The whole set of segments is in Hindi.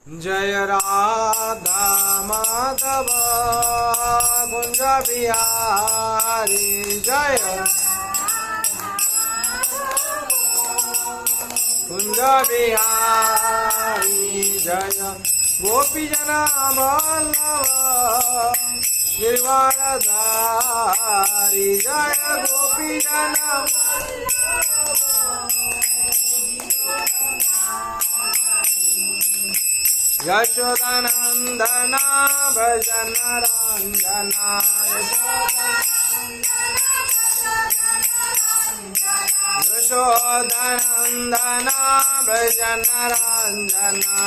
जय राधा माधव कुंज बिहारी जय कुंज बिहारी जय गोपीजन वल्लभ गिरिवरधारी जय गोपीजन यशोदानंदना भजन रंजना यशोदानंदना भजन रंजना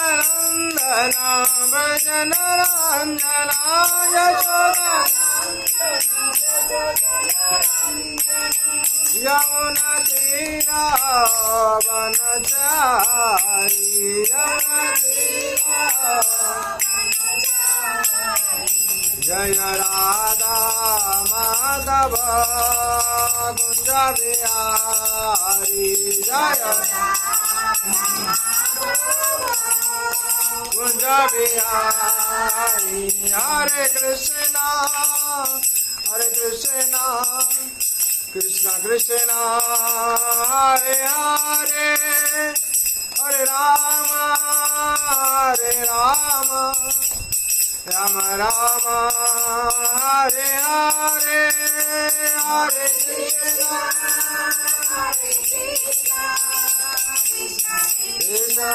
यशोदानंदना भजन रंजना यशोदा यमुना तीरा वनचारी यमुना तीरा जय राधा माधव कुंज बिहारी जय कुंज बिहारी हरे कृष्णा कृष्ण कृष्ण हरे हरे हरे राम राम राम हरे हरे हरे कृष्ण कृष्ण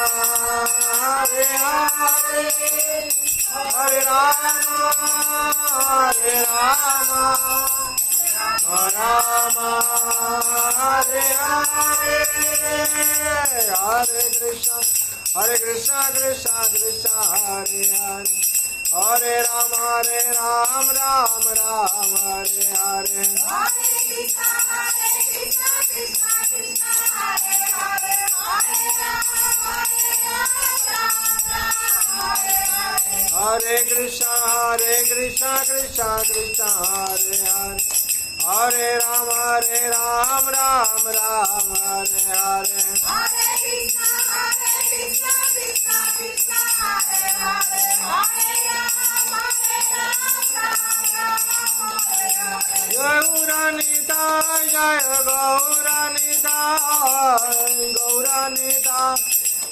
हरे हरे हरे राम राम हरे हरे हरे कृष्ण कृष्ण कृष्ण हरे हरे हरे राम राम हरे हरे हरे कृष्ण कृष्ण कृष्ण हरे हरे हरे राम राम हरे हरे गौरानिताय जय गौरानिताय गौरानिताय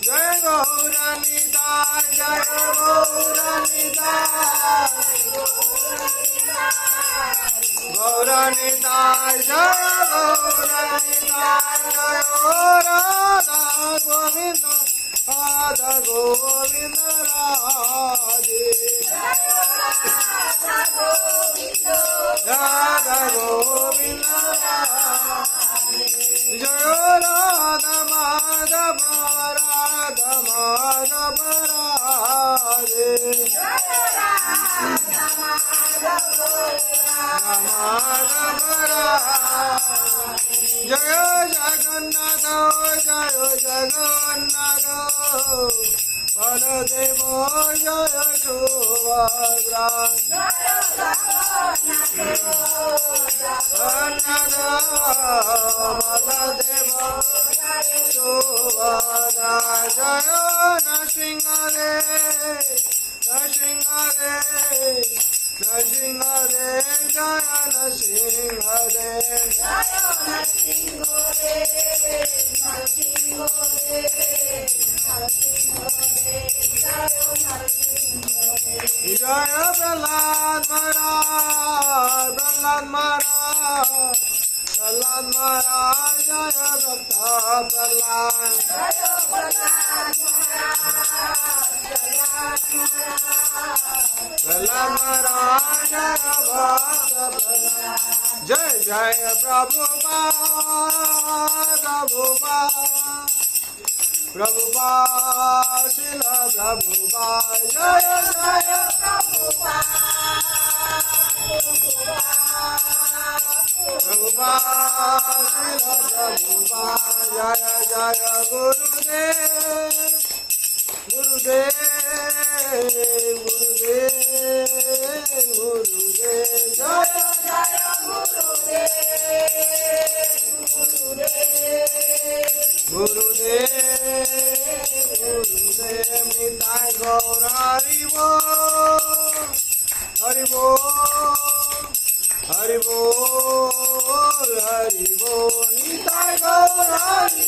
जय गौरानिताय जय गौरानिताय जय गौरानिताय जय राधा गोविंद राधे राधा गोविंद जय राधा माधव राधे जय जगन्नाथ बलदेव जय सुभद्रा बलदेव सुभद्रा जय नृसिंहदेव नृसिंहदेव जय नृसिंहदेव जय प्रहलाद महाराज जय भक्त प्रहलाद महाराज जय जय प्रभुपाद शिल प्रभुपाद जय जय प्रभुपाद शिल प्रभुपाद जय जय गुरुदेव जय जय गुरुदेव गुरुदेव गुरुदेव निताय गौर हरि बोल हरि बोल हरि बोल हरि बोल निताय गौर हरि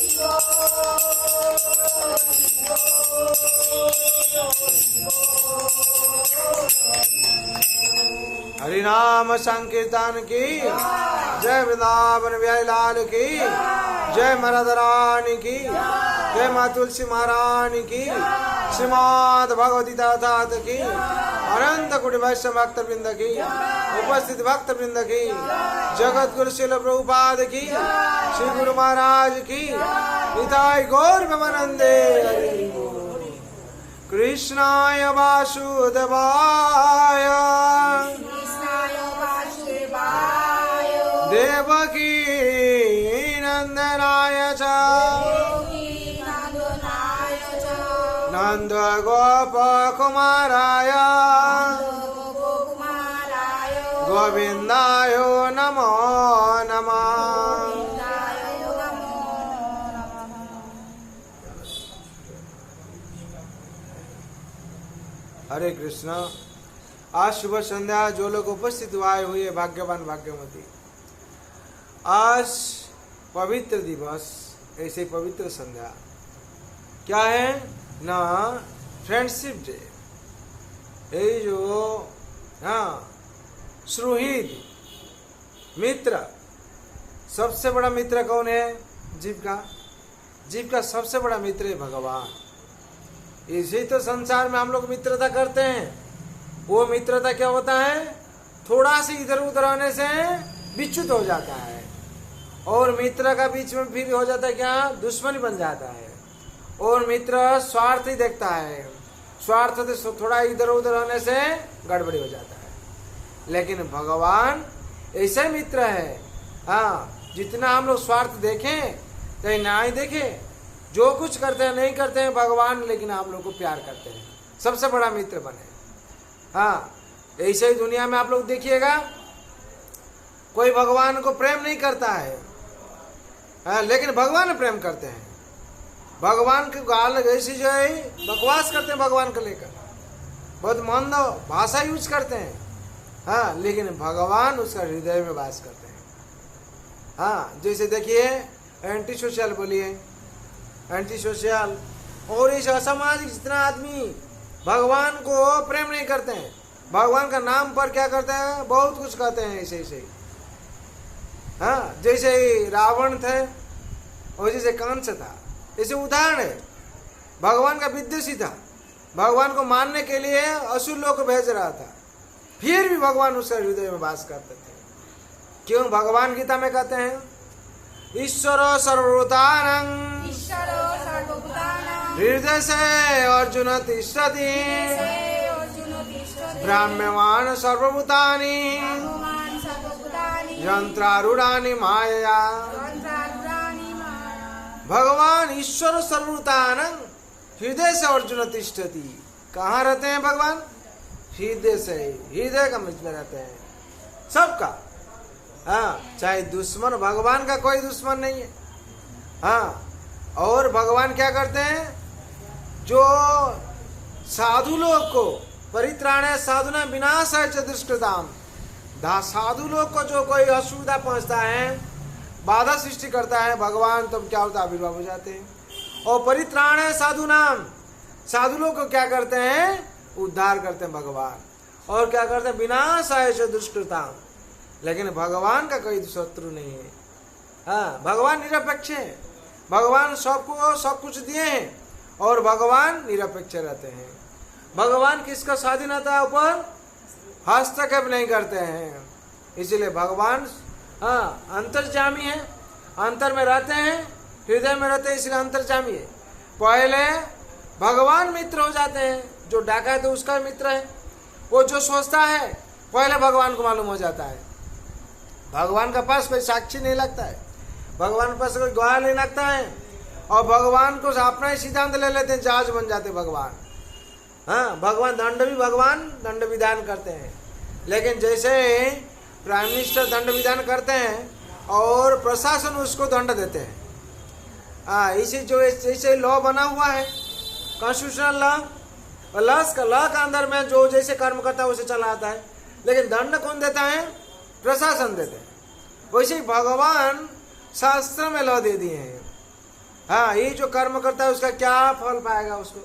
हरि नाम संकीर्तन की जय वृंदावन बिहारी लाल की जय मरद रानी की जय माँ तुलसी महारानी की श्रीमद् भगवती तात की अनंत कोटि वैष्णव भक्त वृंद की उपस्थित भक्त वृंद की जगत गुरु शिल प्रभुपाद की श्री गुरु महाराज की निताय गौर ब्रह्मानंदे कृष्णाय वासुदेवाय देवकी नंदनाय च नंद गोप कुमाराय गोविंदाय नमो नमः। हरे कृष्णा। आज सुबह संध्या जो लोग उपस्थित आए हुए भाग्यवान भाग्यवती, आज पवित्र दिवस, ऐसे पवित्र संध्या क्या है ना, फ्रेंडशिप डे। ये जो सुहृद मित्र, सबसे बड़ा मित्र कौन है? जीव का सबसे बड़ा मित्र है भगवान। इसी तो संसार में हम लोग मित्रता करते हैं। वो मित्रता क्या होता है? थोड़ा सी इधर उधर आने से विच्युत हो जाता है, और मित्र का बीच में फिर हो जाता है क्या? दुश्मनी बन जाता है। और मित्र स्वार्थ ही देखता है, स्वार्थ से थोड़ा इधर उधर होने से गड़बड़ी हो जाता है। लेकिन भगवान ऐसे मित्र है, जितना हम लोग स्वार्थ देखें चाहे ना ही देखें, जो कुछ करते हैं नहीं करते हैं भगवान, लेकिन आप लोग को प्यार करते हैं, सबसे बड़ा मित्र बने। ऐसे ही दुनिया में आप लोग देखिएगा, कोई भगवान को प्रेम नहीं करता है, लेकिन भगवान प्रेम करते हैं। भगवान की गाल ऐसी जो है बकवास करते हैं, भगवान को लेकर बहुत मंद भाषा यूज करते हैं, लेकिन भगवान उसका हृदय में वास करते हैं। जैसे देखिए एंटी सोशल बोलिए, एंटी सोशल और इस असामाजिक जितना आदमी भगवान को प्रेम नहीं करते हैं, भगवान का नाम पर क्या करते हैं? बहुत कुछ कहते हैं ऐसे ऐसे। जैसे रावण थे और जैसे कंस था, ऐसे उदाहरण है। भगवान का विद्वेषी था, भगवान को मारने के लिए असुर लोग को भेज रहा था, फिर भी भगवान उसका हृदय में वास करते थे। क्यों? भगवान गीता में कहते हैं ईश्वरो सर्वभूतानां हृदय से अर्जुन तिष्ठति ब्राह्म्यमाण सर्वभूतानि यंत्रारूढ़ानि मायया। भगवान ईश्वर सर्वभूतानां हृदय से अर्जुन तिष्ठति। कहाँ रहते हैं भगवान? हृदय से, हृदय का मध्य में रहते हैं सबका। चाहे दुश्मन, भगवान का कोई दुश्मन नहीं है। और भगवान क्या करते हैं? जो साधु लोग को परित्राणाय साधुना विनाशाय च दुष्कृताम, साधु लोग को जो कोई असुविधा पहुंचता है, बाधा सृष्टि करता है, भगवान तब क्या होता है? आविर्भाव हो जाते हैं। और परित्राणाय साधुनाम, साधु लोग को क्या करते हैं? उद्धार करते हैं भगवान। और क्या करते हैं? विनाशाय च दुष्कृताम। लेकिन भगवान का कोई शत्रु नहीं है। भगवान निरपेक्ष है, भगवान सबको सब कुछ दिए हैं, और भगवान निरपेक्ष रहते हैं। भगवान किसका स्वाधीनता ऊपर हस्तक्षेप नहीं करते हैं। इसलिए भगवान अंतर्जामी है, अंतर में रहते हैं, हृदय में रहते हैं, इसलिए अंतर्जामी है। पहले भगवान मित्र हो जाते हैं। जो डाका है तो उसका मित्र है, वो जो सोचता है पहले भगवान को मालूम हो जाता है। भगवान के पास कोई साक्षी नहीं लगता है, भगवान के पास कोई गवाह नहीं लगता है, और भगवान को अपना ही सिद्धांत ले लेते हैं, जज बन जाते भगवान। भगवान दंड विधान करते हैं। लेकिन जैसे प्राइम मिनिस्टर दंड विधान करते हैं और प्रशासन उसको दंड देते हैं, इसी जो जैसे लॉ बना हुआ है, कॉन्स्टिट्यूशनल लॉ, और लॉ का अंदर में जो जैसे कर्म करता है उसे चला आता है। लेकिन दंड कौन देता है? प्रशासन देते हैं। वैसे ही भगवान शास्त्र में लॉ दे दिए हैं। हाँ, ये जो कर्म करता है उसका क्या फल पाएगा उसको।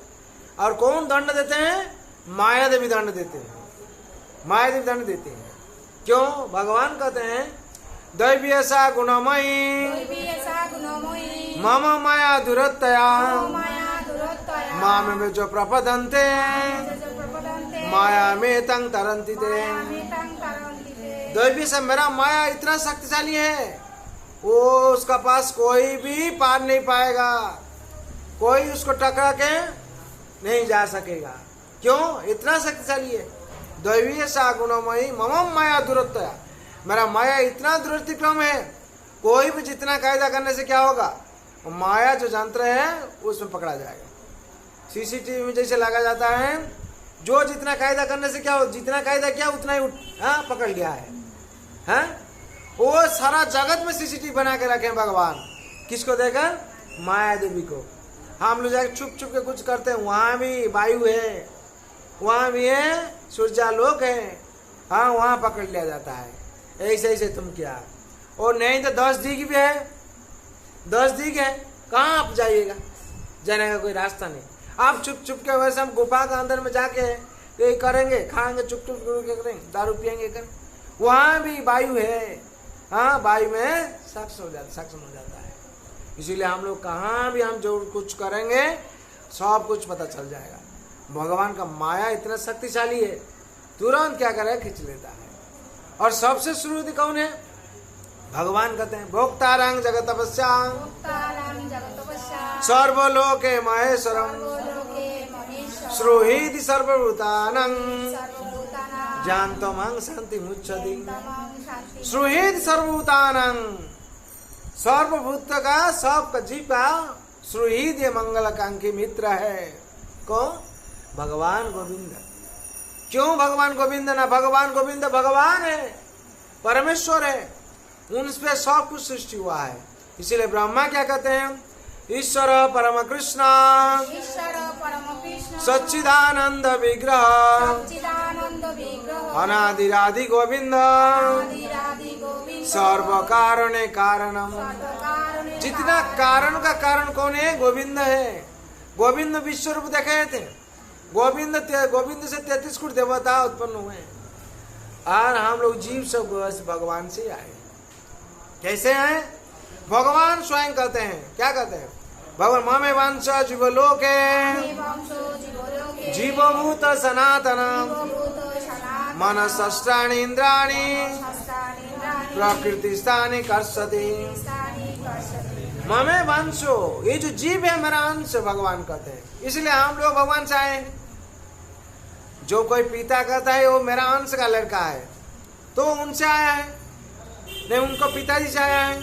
और कौन दंड देते हैं? माया देवी दंड देते हैं। माया देवी दंड देते हैं। क्यों? भगवान कहते हैं दैवीयसा गुणमयी मम माया दुरत्तया माम में जो प्रपदन्ते माया में तंग तरंती ते। दैवी से मेरा माया इतना शक्तिशाली है, वो उसका पास कोई भी पार नहीं पाएगा, कोई उसको टकरा के नहीं जा सकेगा। क्यों? इतना शक्तिशाली है। दैवीय सा गुणमयी मम माया दुरत्तया, मेरा माया इतना दुरतिक्रम है, कोई भी जितना कायदा करने से क्या होगा, माया जो यंत्र है उसमें पकड़ा जाएगा। सीसीटीवी में जैसे लगा जाता है, जो जितना कायदा करने से क्या हो, जितना कायदा किया उतना ही पकड़ लिया है। हाँ, वो सारा जगत में सीसीटीवी बना के रखे भगवान। किसको देकर? माया देवी को। हम लोग जाके छुप छुप के कुछ करते हैं, वहां भी वायु है, वहां भी है सूर्यालोक है, हाँ वहां पकड़ लिया जाता है। ऐसे ऐसे तुम क्या, और नहीं तो 10 दिग भी है, 10 दिग है, कहाँ आप जाइएगा? जाने का कोई रास्ता नहीं। आप चुप चुप के वैसे हम गुफा के अंदर में जाके ये करेंगे, खाएंगे, चुप चुप करेंगे, दारू पियेंगे, करें, वहां भी वायु है। हाँ, वायु में सक्षम हो जाता है। इसीलिए हम लोग कहाँ भी हम जो कुछ करेंगे सब कुछ पता चल जाएगा। भगवान का माया इतना शक्तिशाली है, तुरंत क्या करे, खींच लेता है। और सबसे शुरू कौन है? भगवान कहते हैं भोक्तारं जगतपस्यां सर्वलोके महेश्वरम श्रूहीति सर्वभूतानं जानतमं शांति मुच्यति। श्रूहीति सर्वभूतानं, सर्वभूत का, सबका जीव का श्रूहीत ये मंगलकांक्षी मित्र है। कौन? भगवान गोविंद। क्यों भगवान गोविंद? ना भगवान गोविंद भगवान है, परमेश्वर है, उनसे सब कुछ सृष्टि हुआ है। इसीलिए ब्रह्मा क्या कहते हैं? ईश्वर परम कृष्ण सच्चिदानंद विग्रह अनादिरादि गोविंद सर्व कारणे कारणम। जितना कारण का कारण कौन है? गोविंद है। गोविंद विश्व रूप देखे थे। गोविंद से 33 कोटि देवता उत्पन्न हुए, और हम लोग जीव सब भगवान से आए। कैसे आए? भगवान स्वयं कहते हैं, क्या कहते हैं? भगवान ममे वंश जीवलोके जीवभूत सनातन मनसष्टानि इंद्राणि प्रकृति स्थानि कर्षति। ममे वंशो, ये जो जीव है मेरा अंश, भगवान कहते हैं। इसलिए हम लोग भगवान से आए हैं। जो कोई पिता कहता है वो मेरा अंश का लड़का है, तो उनसे आया है, नहीं उनको पिताजी से आया है।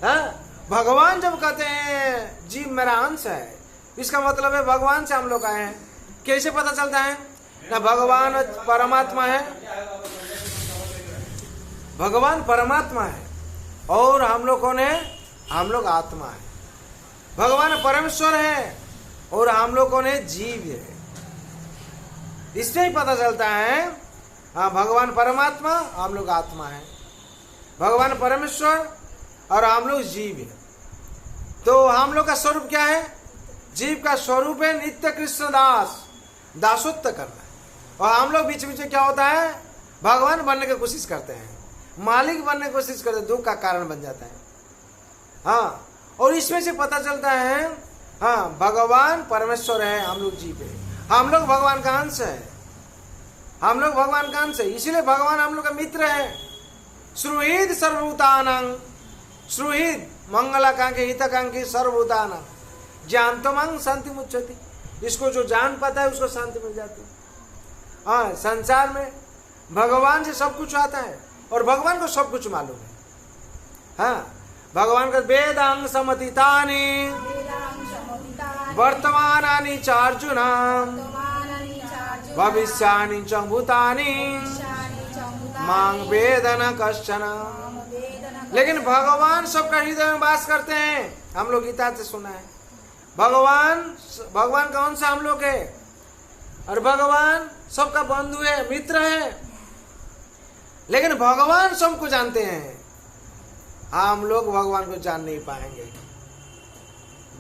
हाँ? भगवान जब कहते हैं जीव मेरा अंश है, इसका मतलब है भगवान से हम लोग आए हैं। कैसे पता चलता है? ना भगवान परमात्मा है, भगवान परमात्मा है, और हम लोग कौन है? हम लोग आत्मा है। भगवान परमेश्वर है और हम लोग कौन है? जीव है। इससे ही पता चलता है, हाँ भगवान परमात्मा, हम लोग आत्मा है, भगवान परमेश्वर और हम लोग जीव है। तो हम लोग का स्वरूप क्या है? जीव का स्वरूप है नित्य कृष्ण दास, दासोत्त करना। और हम लोग बीच बीच में क्या होता है? भगवान बनने की कोशिश करते हैं, मालिक बनने की कोशिश करते हैं, दुख का कारण बन जाता है। हाँ, और इसमें से पता चलता है हाँ भगवान परमेश्वर है, हम लोग जीव है, हम लोग भगवान का अंश है, हम लोग भगवान का अंश है। इसीलिए भगवान हम लोग का मित्र है। श्रूहीत सर्वभूतानां, श्रूहीत मंगलाकांक्षी हितकांक्षी सर्वभूतानां जानतमं शांति मुच्यति। इसको जो जान पाता है उसको शांति मिल जाती है। हाँ, संसार में भगवान से सब कुछ आता है और भगवान को सब कुछ मालूम है। हाँ, भगवान का वेदांग समतीतानि वर्तमानानि च अर्जुन भविष्यानि च भूतानि मां वेद न कश्चन। लेकिन भगवान सबका हृदय में वास करते हैं। हम लोग गीता से सुना है, भगवान कौन सा हम लोग है, और भगवान सबका बंधु है, मित्र है। लेकिन भगवान सबको जानते हैं, हम लोग भगवान को जान नहीं पाएंगे।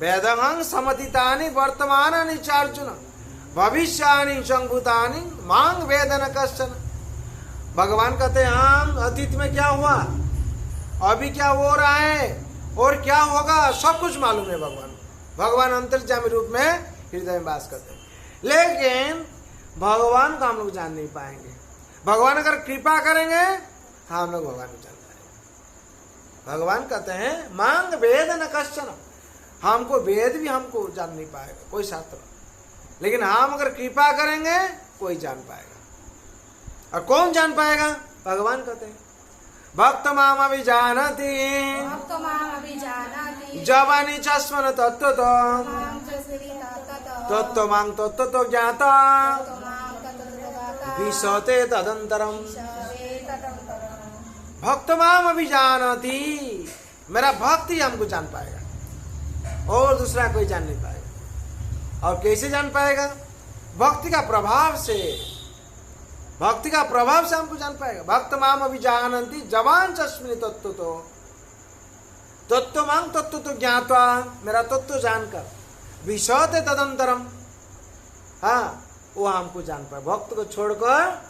वेदहं समतीतानि वर्तमानानि चार्जुन भविष्यानि संभूतानि मांग वेदन कश्चन। भगवान कहते हैं हम अतीत में क्या हुआ, अभी क्या हो रहा है और क्या होगा सब कुछ मालूम है। भगवान अंतर्यामी रूप में हृदय में वास करते हैं, लेकिन भगवान को हम लोग जान नहीं पाएंगे। भगवान अगर कृपा करेंगे हम लोग भगवान को जान पाएंगे। भगवान कहते हैं मांग वेद न कश्चन, हमको वेद भी हमको जान नहीं पाएगा कोई शास्त्र, लेकिन हम अगर कृपा करेंगे कोई जान पाएगा। और कौन जान पाएगा? भगवान कहते हैं भक्त माम अभिजानति जवानी चस्मन तत्व तत्व मांग तत्व तो ज्ञाता विशते तदंतरम। भक्त माम अभिजानति, मेरा भक्त ही हमको जान पाएगा और दूसरा कोई जान नहीं पाएगा। और कैसे जान पाएगा? भक्ति का प्रभाव से, भक्ति का प्रभाव से हमको जान पाएगा। भक्त माम अभिजानन्ति जवान चस्मिन तत्व तो तत्व मांग तत्व तो ज्ञात्वा, मेरा तत्व जानकर विशते तदंतरम, हाँ वो हमको जान पाए। भक्त को छोड़कर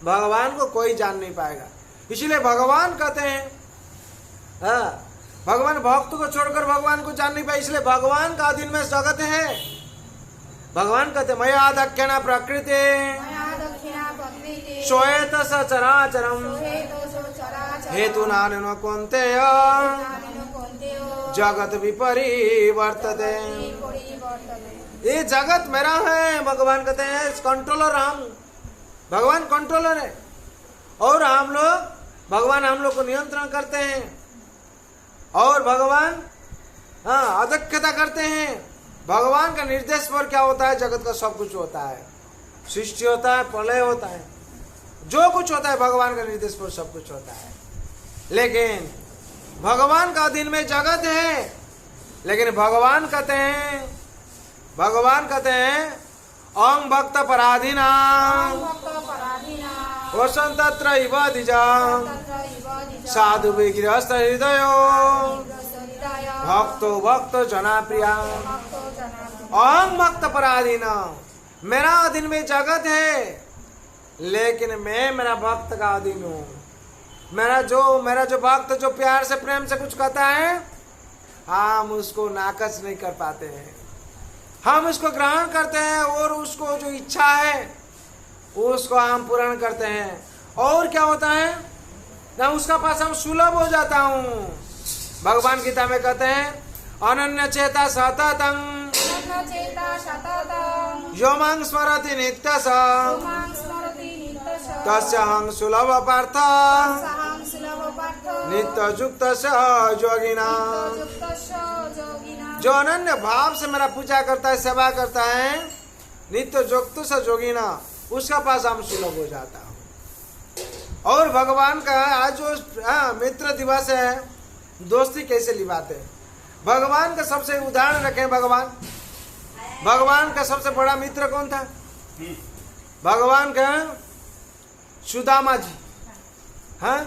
भगवान को कोई जान नहीं पाएगा। इसीलिए भगवान कहते हैं हाँ, भगवान भक्त को छोड़कर भगवान को जान नहीं पाए, इसलिए भगवान का अधीन में जगत है। भगवान कहते मया दक्षिणा प्रकृति श्वेत सचराचरम हेतु नानेन कौन्तेय जगत विपरिवर्तते। ये जगत मेरा है, भगवान कहते हैं कंट्रोलर हम, भगवान कंट्रोलर है और हम लोग, भगवान हम लोग को नियंत्रण करते हैं और भगवान हाँ अध्यक्षता करते हैं। भगवान का निर्देश पर क्या होता है, जगत का सब कुछ होता है, सृष्टि होता है, प्रलय होता है, जो कुछ होता है भगवान का निर्देश पर सब कुछ होता है। लेकिन भगवान का अधीन में जगत है, लेकिन भगवान कहते हैं अंग भक्त पराधीना वसंतत्र इव द्विजं साधु विगृहस्थ हृदय भक्तो भक्त जनाप्रिया। अंग भक्त पराधीना, मेरा अधीन में जगत है, लेकिन मैं मेरा भक्त का अधीन हूँ। मेरा जो भक्त जो प्यार से प्रेम से कुछ कहता है, हम उसको नाकच नहीं कर पाते हैं, हम उसको ग्रहण करते हैं और उसको जो इच्छा है उसको हम पूर्ण करते हैं। और क्या होता है ना, उसका पास हम सुलभ हो जाता हूँ। भगवान गीता में कहते हैं अनन्य चेता सततं यो मां स्मरति नित्यश तस्य हं सुलभ पार्थ नित्य युक्त योगिना। जो अनन्य भाव से मेरा पूजा करता है, सेवा करता है, नित्य युक्त योगिना, उसका पास हम सुलभ हो जाता हूँ। और भगवान का आज जो मित्र दिवस है, दोस्ती कैसे निभाते हैं, भगवान का सबसे उदाहरण रखें। भगवान का सबसे बड़ा मित्र कौन था? भगवान का सुदामा जी, हाँ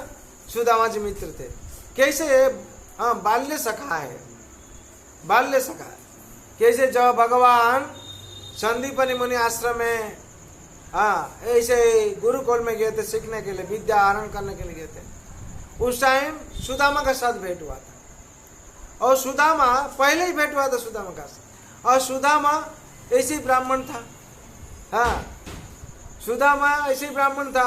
सुदामा जी मित्र थे। कैसे? हाँ बाल्य सखा है, बाल्य सखा। कैसे? जब भगवान संदीपनी मुनि आश्रम में हाँ ऐसे गुरुकुल में गए थे सीखने के लिए, विद्या आहरण करने के लिए गए थे, उस टाइम सुदामा का साथ भेंट हुआ था। और सुदामा पहले ही भेंट हुआ था सुदामा का साथ, और सुदामा ऐसे ब्राह्मण था। हाँ सुदामा ऐसे ब्राह्मण था।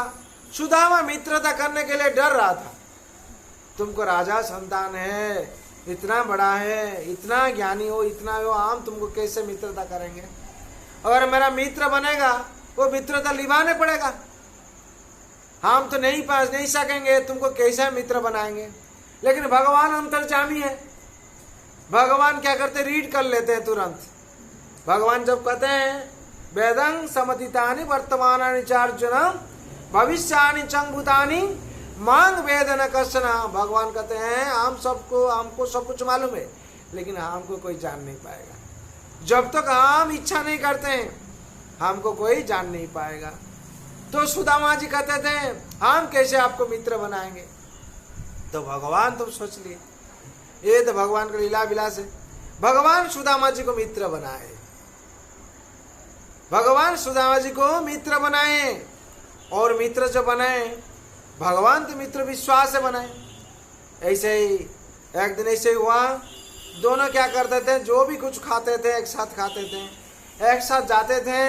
सुदामा मित्रता करने के लिए डर रहा था, तुमको राजा संतान है, इतना बड़ा है, इतना ज्ञानी हो, इतना हो, हम तुमको कैसे मित्रता करेंगे? अगर मेरा मित्र बनेगा वो मित्रता निभाने पड़ेगा, हम तो नहीं सकेंगे, तुमको कैसे मित्र बनाएंगे? लेकिन भगवान अंतर्यामी है, भगवान क्या करते, रीड कर लेते हैं तुरंत। भगवान जब कहते हैं वेदं समतीतानि वर्तमानानि चार्जुन भविष्यानि च भूतानि मांग वेद न कशना। भगवान कहते हैं हमको सब कुछ मालूम है, लेकिन हमको कोई जान नहीं पाएगा। जब तक हम इच्छा नहीं करते हैं हमको कोई जान नहीं पाएगा। तो सुदामा जी कहते थे हम कैसे आपको मित्र बनाएंगे। तो भगवान तुम सोच लिए, ये तो भगवान का लीला विलास है। भगवान सुदामा जी को मित्र बनाए, भगवान सुदामा जी को मित्र बनाए। और मित्र जो बनाए भगवान तो मित्र विश्वास से बनाए। ऐसे ही एक दिन ऐसे ही हुआ, दोनों क्या करते थे, जो भी कुछ खाते थे एक साथ खाते थे, एक साथ जाते थे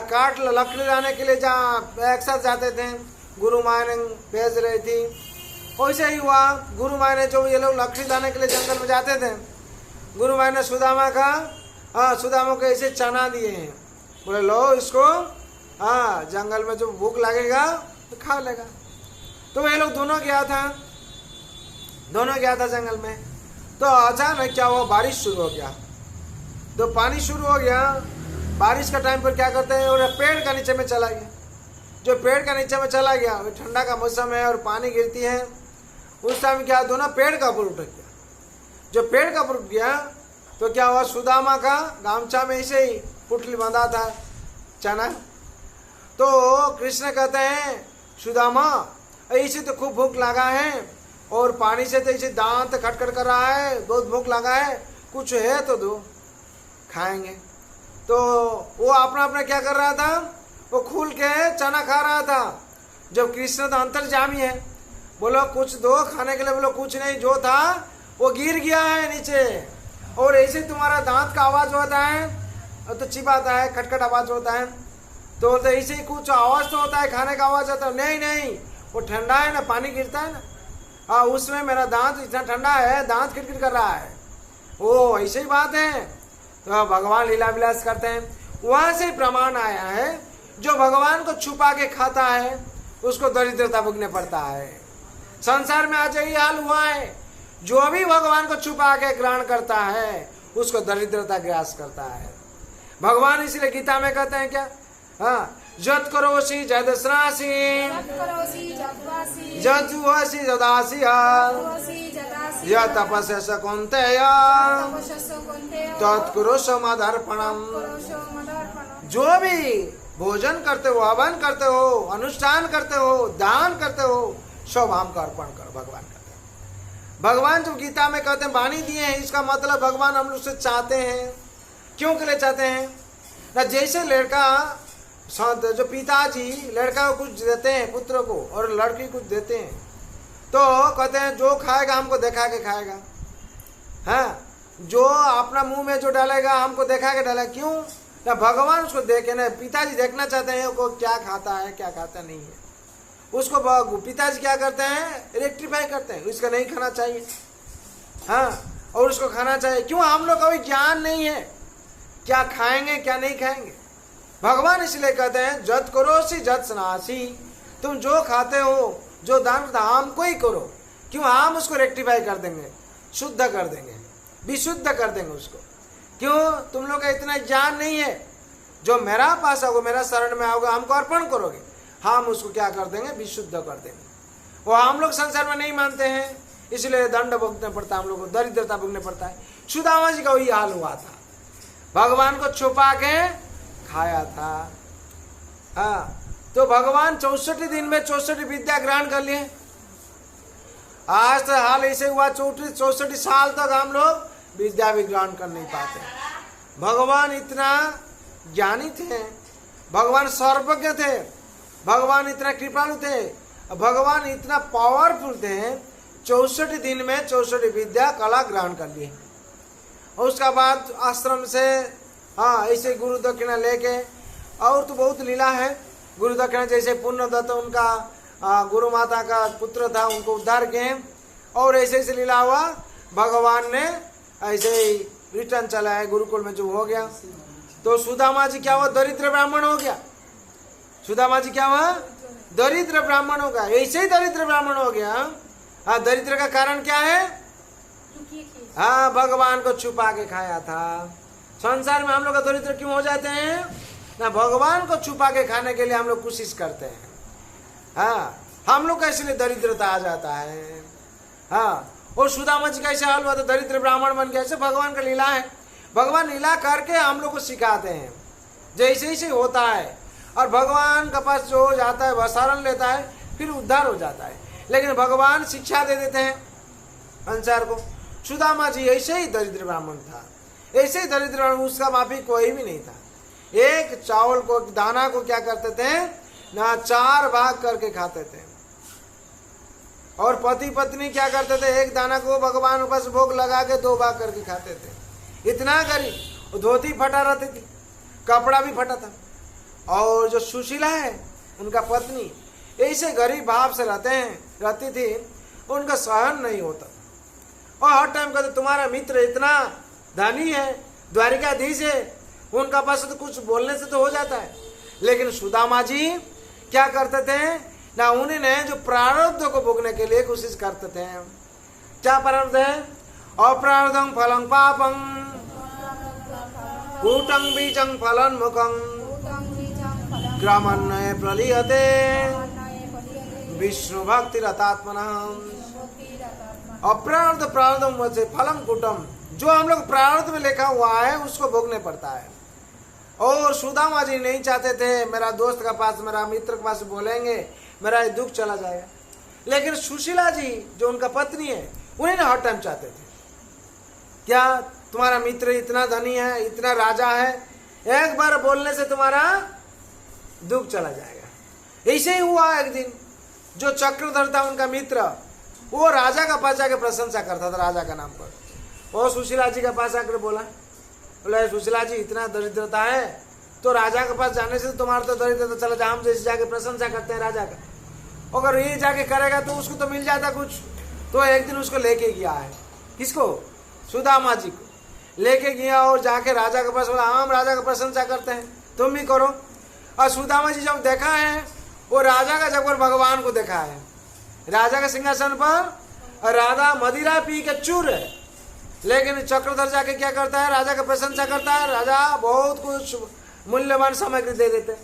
काट लकड़ी लाने के लिए, जहाँ एक साथ जाते थे। गुरु माँ ने भेज रही थी। वैसे ही हुआ, गुरु माँ ने जो ये लोग लकड़ी लाने के लिए जंगल में जाते थे, गुरु माँ ने सुदामा को ऐसे चना दिए हैं, बोले लो इसको, जंगल में जो भूख लगेगा तो खा लेगा। तो ये लोग दोनों गया था जंगल में। तो अचानक क्या हुआ, बारिश शुरू हो गया। तो पानी शुरू हो गया, बारिश का टाइम पर क्या करते हैं, और पेड़ का नीचे में चला गया। जो पेड़ का नीचे में चला गया, ठंडा का मौसम है और पानी गिरती है, उस टाइम क्या दोनों पेड़ का ऊपर उठ गया। जो पेड़ का ऊपर उठ गया तो क्या हुआ, सुदामा का गामछा में ऐसे ही पुटली बंधा था चना। तो कृष्ण कहते हैं सुदामा ऐसे तो खूब भूख लगा है, और पानी से तो ऐसे दांत खटखट कर रहा है, बहुत भूख लगा है, कुछ है तो दो खाएंगे। तो वो अपना क्या कर रहा था, वो खुल के चना खा रहा था। जब कृष्ण तो अंतर्जामी है, बोलो कुछ दो खाने के लिए, बोलो कुछ नहीं, जो था वो गिर गया है नीचे। और ऐसे तुम्हारा दांत का आवाज होता है तो चिबाता है, खटखट आवाज होता है। तो ऐसे ही कुछ आवाज तो होता है, खाने का आवाज आता है। नहीं वो ठंडा है ना, पानी गिरता है ना, उसमें मेरा दांत इतना ठंडा है, दांत खिटखिट कर रहा है। वो ऐसे ही बात है। तो भगवान लीला विलास करते हैं। वहां से प्रमाण आया है, जो भगवान को छुपा के खाता है उसको दरिद्रता भुगतने पड़ता है। संसार में आज यही हाल हुआ है, जो भी भगवान को छुपा के ग्रहण करता है उसको दरिद्रता ग्रास करता है। भगवान इसलिए गीता में कहते हैं क्या, जत करोसि जदस्नासि जजुहसि जदासि या तपस्या कौन्तेय तत्कुरुष मदर्पणम। जो भी भोजन करते हो, हवन करते हो, अनुष्ठान करते हो, दान करते हो, सब हमको अर्पण करो, भगवान कहते हैं। भगवान जो गीता में कहते हैं वाणी दिए हैं, इसका मतलब भगवान हम लोग से चाहते हैं। क्यों के लिए चाहते हैं ना, जैसे लड़का जो पिताजी लड़का को कुछ देते हैं पुत्र को, और लड़की कुछ देते हैं, तो कहते हैं जो खाएगा हमको देखा के खाएगा, जो अपना मुंह में जो डालेगा हमको देखा के डालेगा। क्यों ना, भगवान उसको देखे ना, पिताजी देखना चाहते हैं वो क्या खाता है क्या खाता नहीं है। उसको पिताजी क्या करते हैं, रेक्टिफाई करते हैं, इसका नहीं खाना चाहिए, और उसको खाना चाहिए। क्यों, हम लोग का भी ज्ञान नहीं है क्या खाएंगे क्या नहीं खाएंगे। भगवान इसलिए कहते हैं जत करोसि जत स्नासि, तुम जो खाते हो, जो दान करते हमको ही करो। क्यों, हम उसको रेक्टिफाई कर देंगे, शुद्ध कर देंगे, विशुद्ध कर देंगे उसको। क्यों, तुम लोग का इतना ज्ञान नहीं है। जो मेरा पास आओगे, मेरा शरण में आओगे, हमको अर्पण करोगे, हम उसको क्या कर देंगे, विशुद्ध कर देंगे। वो हम लोग संसार में नहीं मानते हैं, इसलिए दंड भुगतने पड़ता है, हम लोग को दरिद्रता भुगतने पड़ता है। सुदामा जी का वही हाल हुआ था, भगवान को छुपा के खाया था। तो भगवान 64 दिन में 64 विद्या ग्रहण कर लिए। आज तो हाल ऐसे हुआ 64 साल तक हम लोग विद्या भी ग्रहण कर नहीं पाते। भगवान इतना ज्ञानी थे, भगवान सर्वज्ञ थे, भगवान इतना कृपालु थे, भगवान इतना पावरफुल थे। 64 दिन में 64 विद्या कला ग्रहण कर लिए। और उसका बाद आश्रम से ऐसे गुरु दक्षिणा लेके, और तो बहुत लीला है। गुरु दक्षिणा जैसे पुण्यदत्त उनका गुरु माता का पुत्र था, उनको उद्धार किए, और ऐसे ऐसे लीला हुआ। भगवान ने ऐसे ही रिटर्न चला है गुरुकुल में जो हो गया। तो सुदामा जी क्या हुआ, दरिद्र ब्राह्मण हो गया। सुदामा जी क्या हुआ, दरिद्र ब्राह्मण हो गया। ऐसे ही दरिद्र ब्राह्मण हो गया। दरिद्र का कारण क्या है, भगवान को छुपा के खाया था। संसार में हम लोग दरिद्र क्यों हो जाते हैं ना, भगवान को छुपा के खाने के लिए हम लोग कोशिश करते हैं। हम लोग कैसे लिए दरिद्रता आ जाता है। हाँ, और सुदामा जी कैसे हाल हुआ था, दरिद्र ब्राह्मण बन गया। ऐसे भगवान का लीला है, भगवान लीला करके हम लोग को सिखाते हैं, जैसे ही होता है। और भगवान का पास जो जाता है वह शरण लेता है, फिर उद्धार हो जाता है। लेकिन भगवान शिक्षा दे देते हैं संसार को। सुदामा जी ऐसे ही दरिद्र ब्राह्मण था, ऐसे ही दरिद्र ब्राह्मण, उसका माफी कोई भी नहीं था। एक चावल को, दाना को क्या करते थे ना, 4 भाग करके खाते थे। और पति पत्नी क्या करते थे, एक दाना को भगवान के पास भोग लगा के 2 भाग करके खाते थे। इतना गरीब, धोती फटा रहती थी, कपड़ा भी फटा था। और जो सुशीला है उनका पत्नी ऐसे गरीब भाव से रहती थी, उनका सहन नहीं होता। और हर टाइम कहते तुम्हारा मित्र इतना धनी है, द्वारिकाधीश है, उनका पास तो कुछ बोलने से तो हो जाता है। लेकिन सुदामा जी क्या करते थे ना, उन्हें जो प्रारब्ध को भोगने के लिए कोशिश करते थे। क्या प्रारब्ध है, अप्रारब्धं फलं पापं कूटं बीजं फलं मुखं ग्रामन्वये प्रलीयते विष्णु भक्ति रतात्मना। अप्रारब्ध प्रारब्ध से फलम कूटम, जो हम लोग प्रारब्ध में लिखा हुआ है उसको भोगने पड़ता है। और सुदामा जी नहीं चाहते थे मेरा दोस्त का पास, मेरा मित्र के पास बोलेंगे मेरा ये दुख चला जाएगा। लेकिन सुशीला जी जो उनका पत्नी है, उन्हें हर टाइम चाहते थे, क्या तुम्हारा मित्र इतना धनी है, इतना राजा है, एक बार बोलने से तुम्हारा दुख चला जाएगा। ऐसे ही हुआ एक दिन, जो चक्रधर था उनका मित्र, वो राजा का पास जाकर प्रशंसा करता था राजा का नाम पर। वो सुशीला जी के पास आकर बोला सुशीला जी इतना दरिद्रता है, तो राजा के पास जाने से तुम्हारा तो दरिद्रता चला जाए, हम जैसे जाके प्रशंसा करते हैं राजा का, अगर ये जाके करेगा तो उसको तो मिल जाता कुछ। तो एक दिन उसको लेके गया है, किसको, सुदामा जी को लेके गया और जाके राजा के पास बोला हम राजा का प्रशंसा करते हैं, तुम भी करो। और सुदामा जी जब देखा है, वो राजा का जब भगवान को देखा है, राजा के सिंहासन पर राधा मदिरा पी के चूर है, लेकिन चक्रधर जाके क्या करता है, राजा का प्रशंसा करता है। राजा बहुत कुछ मूल्यवान सामग्री दे देते,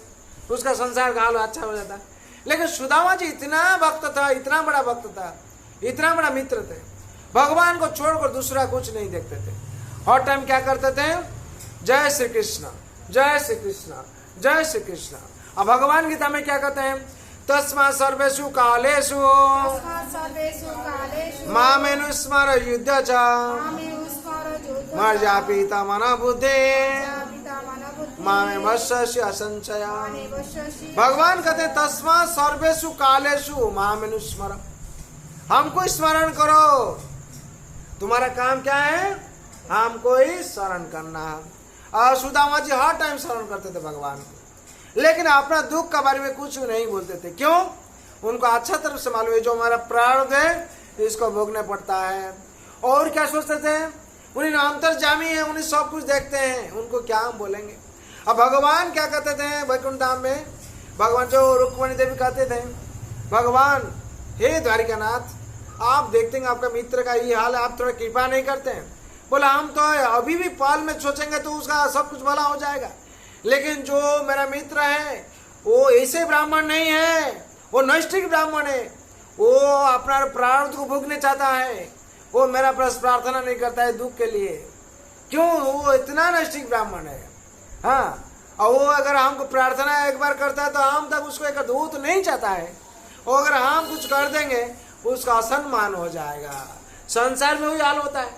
उसका संसार का हाल अच्छा हो जाता है। लेकिन सुदामा जी इतना भक्त था, इतना बड़ा भक्त था, इतना बड़ा मित्र थे, भगवान को छोड़कर दूसरा कुछ नहीं देखते थे। हर टाइम क्या करते थे, जय श्री कृष्ण, जय श्री कृष्ण, जय श्री कृष्ण। अब भगवान गीता में क्या कहते हैं, तस्मा सर्वेषु कालेषु मामेनुस्मर युद्ध च मर्या पीता मन बुद्धि मामे वश्यस्य असंशया। भगवान कहते हैं तस्मा सर्वेषु कालेषु मामेनुस्मर, हमको स्मरण करो। तुम्हारा काम क्या है, हमको ही स्मरण करना है। और सुदामा जी हर टाइम स्मरण करते थे भगवान को, लेकिन अपना दुख के बारे में कुछ नहीं बोलते थे। क्यों, उनको अच्छा तरह से मालूम है जो हमारा प्रारब्ध है इसको भोगने पड़ता है। और क्या सोचते थे, उन्हें अंतर्जामी है, उन्हें सब कुछ देखते हैं, उनको क्या हम बोलेंगे। अब भगवान क्या कहते थे वैकुंठ धाम में, भगवान जो रुक्मणी देवी कहते थे, भगवान हे द्वारिकानाथ आप देखते हैं आपका मित्र का ये हाल है, आप थोड़ा कृपा नहीं करते हैं। बोला हम तो अभी भी पाल में सोचेंगे तो उसका सब कुछ भला हो जाएगा, लेकिन जो मेरा मित्र है वो ऐसे ब्राह्मण नहीं है, वो नैष्ठिक ब्राह्मण है, वो अपना प्रारब्ध को भोगने चाहता है, वो मेरा प्रार्थना नहीं करता है दुख के लिए। क्यों, वो इतना नैष्ठिक ब्राह्मण है। हाँ, और वो अगर हमको प्रार्थना एक बार करता है तो हम तक उसको एक दूत नहीं चाहता है, और अगर हम कुछ कर देंगे उसका असम्मान हो जाएगा। संसार में वही हाल होता है,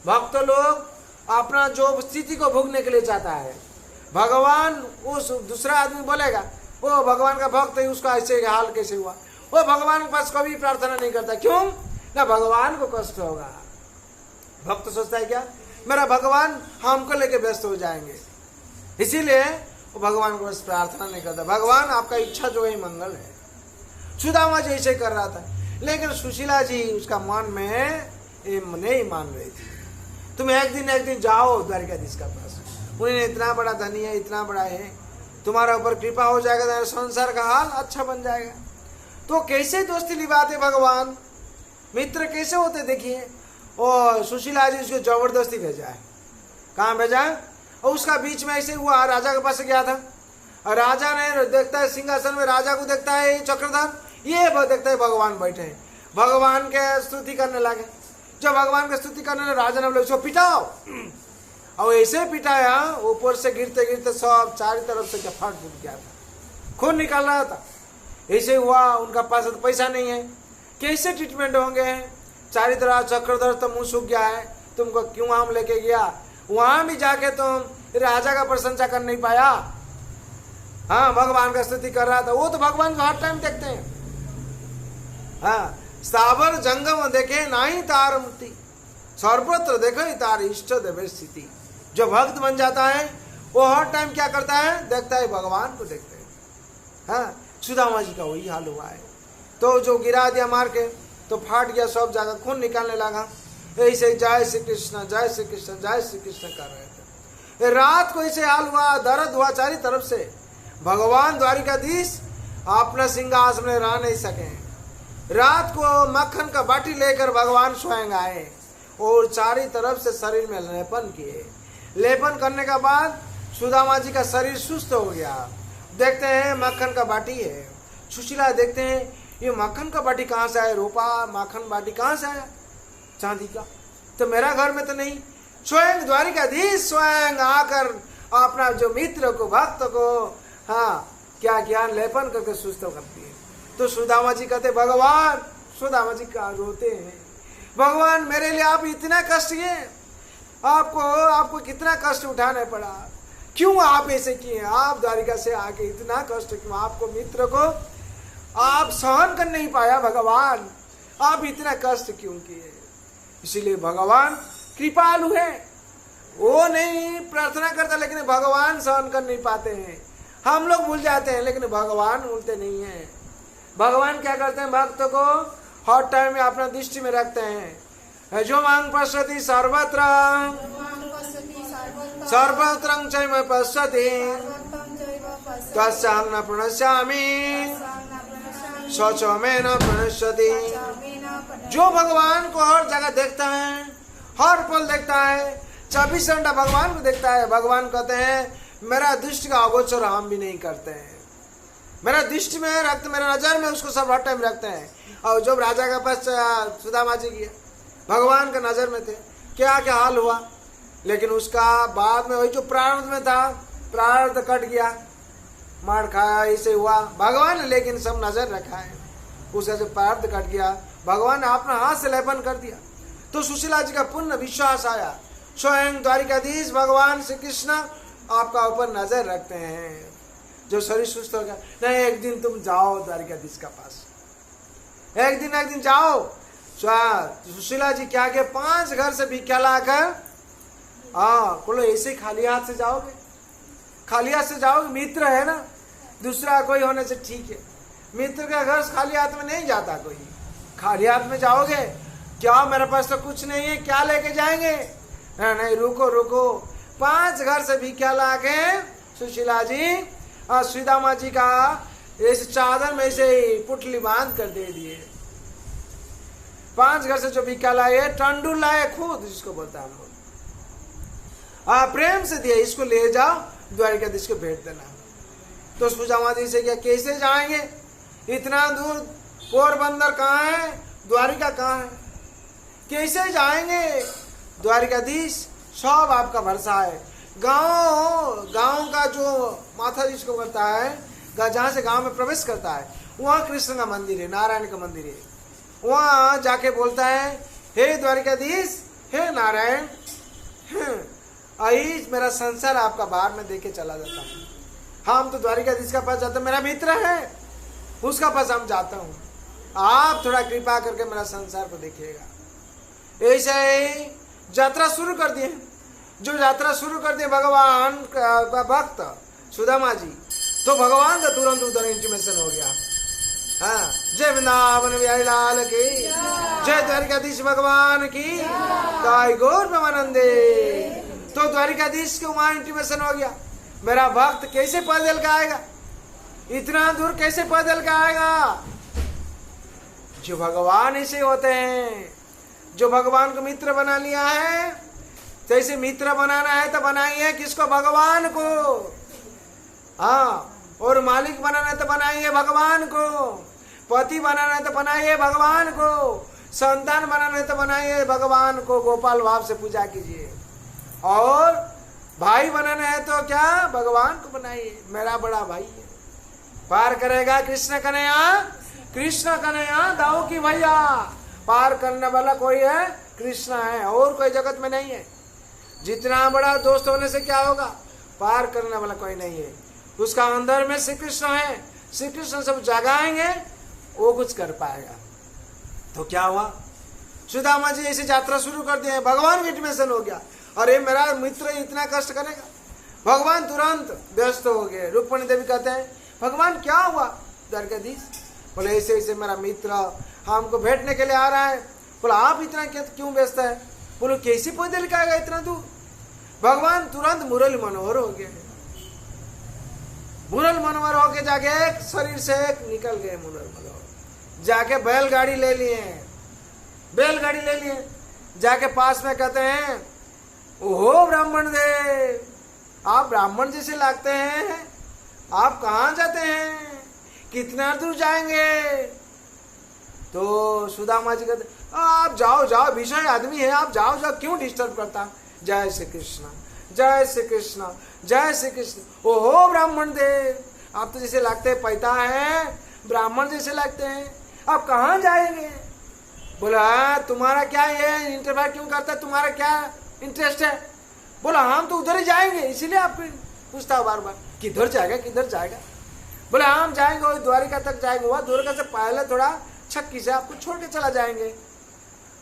भक्त लोग अपना जो स्थिति को भोगने के लिए चाहता है, भगवान उस दूसरा आदमी बोलेगा वो भगवान का भक्त है, उसका ऐसे हाल कैसे हुआ, वो भगवान के पास कभी प्रार्थना नहीं करता। क्यों ना, भगवान को कष्ट होगा। भक्त सोचता है क्या मेरा भगवान हमको लेके व्यस्त हो जाएंगे, इसीलिए वो भगवान को बस प्रार्थना नहीं करता। भगवान आपका इच्छा जो है मंगल है। सुदामा जी ऐसे कर रहा था, लेकिन सुशीला जी उसका मन में नहीं मान रही थी। तुम एक दिन जाओ द्वारिकाधीश का पास, उन्हें इतना बड़ा धनी है, इतना बड़ा है, तुम्हारा ऊपर कृपा हो जाएगा, संसार का हाल अच्छा बन जाएगा। तो कैसे दोस्ती निभाते भगवान, मित्र कैसे होते देखिए। और सुशीला जी उसको जबरदस्ती भेजा है, कहाँ भेजा है, और उसका बीच में ऐसे हुआ, राजा के पास गया था, और राजा ने देखता है सिंहासन में, राजा को देखता है चक्रधर ये देखते हैं भगवान बैठे हैं, भगवान के स्तुति करने लगे। जब भगवान की स्तुति करने लगे, राजा ने बोले इसको पिटाओ। और ऐसे पिटाया, ऊपर से गिरते गिरते सब चारों तरफ से फट फूट गया था, खून निकल रहा था। ऐसे हुआ, उनका पास तो पैसा नहीं है, कैसे ट्रीटमेंट होंगे, चारों तरफ चक्रधर तो मुंह सूख गया है, तुमको क्यों हम लेके गया, वहां भी जाके तुम राजा का प्रशंसा कर नहीं पाया। हाँ, भगवान का स्तुति कर रहा था, वो तो भगवान को हर टाइम देखते हैं। हाँ, साबर जंगम देखे नाही तार मुक्ति, सर्वत्र देखो तार इष्ट देवे स्थिति। जो भक्त बन जाता है वो हर टाइम क्या करता है, देखता है भगवान को देखते हैं। हाँ, सुदामा जी का वही हाल हुआ है। तो जो गिरा दिया मार के, तो फाट गया, सब जगह खून निकालने लगा। ऐसे जय श्री कृष्ण जय श्री कृष्ण जय श्री कृष्ण कर रहे थे। रात को ऐसे हाल हुआ, दर्द हुआ चारों तरफ से। भगवान द्वारिकाधीश अपना सिंहासन में रह नहीं सके। रात को मक्खन का बाटी लेकर भगवान स्वयं आए और चारों तरफ से शरीर में लेपन किए। लेपन करने के बाद सुदामा जी का शरीर सुस्त हो गया। देखते हैं मक्खन का बाटी है। सुशीला देखते हैं ये मक्खन का बाटी कहाँ से आया, रूपा मक्खन बाटी कहाँ से आया, चांदी का, तो मेरा घर में तो नहीं। स्वयं द्वारिकाधीश स्वयं आकर अपना जो मित्र को, भक्त को, हाँ क्या ज्ञान लेपन करके सुस्त करती है। तो सुदामा जी कहते भगवान, सुदामा जी का रोते हैं, भगवान मेरे लिए आप इतना कष्ट किए, आपको कितना कष्ट उठाना पड़ा, क्यों आप ऐसे किए, आप द्वारिका से आके इतना कष्ट क्यों, आपको मित्र को आप सहन कर नहीं पाया भगवान, आप इतना कष्ट क्यों किए। इसीलिए भगवान कृपालु है, वो नहीं प्रार्थना करता लेकिन भगवान सहन कर नहीं पाते हैं। हम लोग भूल जाते हैं लेकिन भगवान भूलते नहीं हैं। भगवान क्या करते हैं, भक्तों को हर टाइम में अपना दृष्टि में रखते हैं। जो मांग पश्यति सर्वत्र सर्वत्रं चैव पश्यति तस्याहं न प्रणश्यामि सच में न प्रणश्यति। जो भगवान को हर जगह देखता है, हर पल देखता है, 24 घंटा भगवान को देखता है। भगवान कहते हैं मेरा दृष्टि का अगोचर हम भी नहीं करते हैं, मेरा दृष्टि में रखते, मेरा नजर में उसको सब हर टाइम रखते हैं। और जब राजा के पास सुदामा जी गया, भगवान का नजर में थे, क्या क्या हाल हुआ, लेकिन उसका बाद में वही जो प्रारब्ध में था, प्रारब्ध कट गया, मार खाया, ऐसे हुआ भगवान ने लेकिन सब नजर रखा है, उसका जो प्रारब्ध कट गया, भगवान ने अपना हाथ से लेपन कर दिया। तो सुशीला जी का पूर्ण विश्वास आया, स्वयं द्वारिकाधीश भगवान श्री कृष्ण आपका ऊपर नजर रखते हैं। जो शरीर सुस्त हो गया, नहीं एक दिन तुम जाओ द्वारिकाधीश का पास, एक दिन जाओ। सुशीला जी क्या किया, 5 घर से भिक्षा लाकर, बोलो ऐसे खाली हाथ से जाओगे, खाली हाथ से जाओगे, मित्र है ना, दूसरा कोई होने से ठीक है, मित्र का घर खाली हाथ में नहीं जाता कोई, खाली हाथ में जाओगे, क्या मेरे पास तो कुछ नहीं है, क्या लेके जाएंगे, नहीं रुको, 5 घर से भिक्षा लाके सुशीला जी सुदामा जी का इस चादर में से पुटली बांध कर दे दिए। 5 घर से जो भिक्षा लाए, टंडू लाए खुद, जिसको बोलता है हम लोग, प्रेम से दिए, इसको ले जाओ द्वारिकाधीश को भेज देना। तो सुदामा जी से क्या, कैसे जाएंगे इतना दूर, पोरबंदर कहाँ है, द्वारिका कहाँ है, कैसे जाएंगे द्वारिकाधीश, सब आपका भरोसा है। गांव का जो माथा जिसको करता है, जहाँ से गांव में प्रवेश करता है, वहाँ कृष्ण का मंदिर है, नारायण का मंदिर है, वहाँ जाके बोलता है हे द्वारिकाधीश, हे नारायण, आई मेरा संसार आपका बाहर में देके चला जाता हूँ, हम तो द्वारिकाधीश का पास जाते, मेरा मित्र है उसका पास हम जाता हूँ, आप थोड़ा कृपा करके मेरा संसार को देखिएगा। ऐसे ही यात्रा शुरू कर दिए। जो यात्रा शुरू कर दिए भगवान का भक्त सुदामा जी, तो भगवान का तुरंत उधर इंटीमेशन हो गया। हाँ, जय वृंदावन बिहारी लाल की जय, द्वारिकाधीश भगवान की जय, गौर प्रेमानंदे। तो द्वारिकाधीश के वहां इंटीमेशन हो गया, मेरा भक्त कैसे पैदल का आएगा, इतना दूर कैसे पैदल का आएगा। जो भगवान ऐसे होते हैं, जो भगवान को मित्र बना लिया है, जैसे मित्र बनाना है तो बनाइए किसको, भगवान को। हाँ, और मालिक बनाना है तो बनाइए भगवान को। पति बनाना है तो बनाइए भगवान को, संतान बनाना है तो बनाइए भगवान को, गोपाल भाव से पूजा कीजिए। और भाई बनाना है तो क्या, भगवान को बनाइए, मेरा बड़ा भाई है, पार करेगा कृष्ण कन्हैया, कृष्ण कन्हैया दाऊ की भैया। पार करने वाला कोई है, कृष्ण है, और कोई जगत में नहीं है। जितना बड़ा दोस्त होने से क्या होगा, पार करने वाला कोई नहीं है। उसका अंदर में श्री कृष्ण है, श्री कृष्ण सब जगाएंगे, वो कुछ कर पाएगा। तो क्या हुआ, सुदामा जी ऐसी यात्रा शुरू कर दिए, भगवान इंटीमेशन हो गया, अरे मेरा मित्र इतना कष्ट करेगा। भगवान तुरंत व्यस्त हो गए। रुक्मिणी देवी कहते हैं, भगवान क्या हुआ द्वारकाधीश? बोले ऐसे ऐसे मेरा मित्र हमको भेंटने के लिए आ रहा है। बोला आप इतना क्यों व्यस्त है? बोलो कैसे पैदल आएगा इतना दूर? भगवान तुरंत मुरली मनोहर हो गए, मुरल मनोहर होके जाके एक शरीर से एक निकल गए मुरल मनोहर, जाके बैलगाड़ी ले लिए, बैलगाड़ी ले लिए, जाके पास में कहते हैं, ओहो ब्राह्मण देव, आप ब्राह्मण जैसे लगते हैं, आप कहाँ जाते हैं, कितना दूर जाएंगे? तो सुदामा जी कहते, आप जाओ जाओ, विषय आदमी है, आप जाओ जाओ, क्यों डिस्टर्ब करता? जय श्री कृष्ण, जय श्री कृष्ण, जय श्री कृष्ण। ओहो ब्राह्मण देव, आप तो जैसे लगते हैं पैता है, ब्राह्मण जैसे लगते हैं, आप कहाँ जाएंगे? बोला तुम्हारा क्या ये इंटरव्यू क्यों करता है, तुम्हारा क्या इंटरेस्ट है? बोला हम तो उधर ही जाएंगे, इसीलिए आप पूछता बार बार किधर जाएगा किधर जाएगा। बोला हम जाएंगे वही द्वारिका तक जाएंगे, वह द्वारिका से पहले थोड़ा छक्की से आपको छोड़ के चला जाएंगे।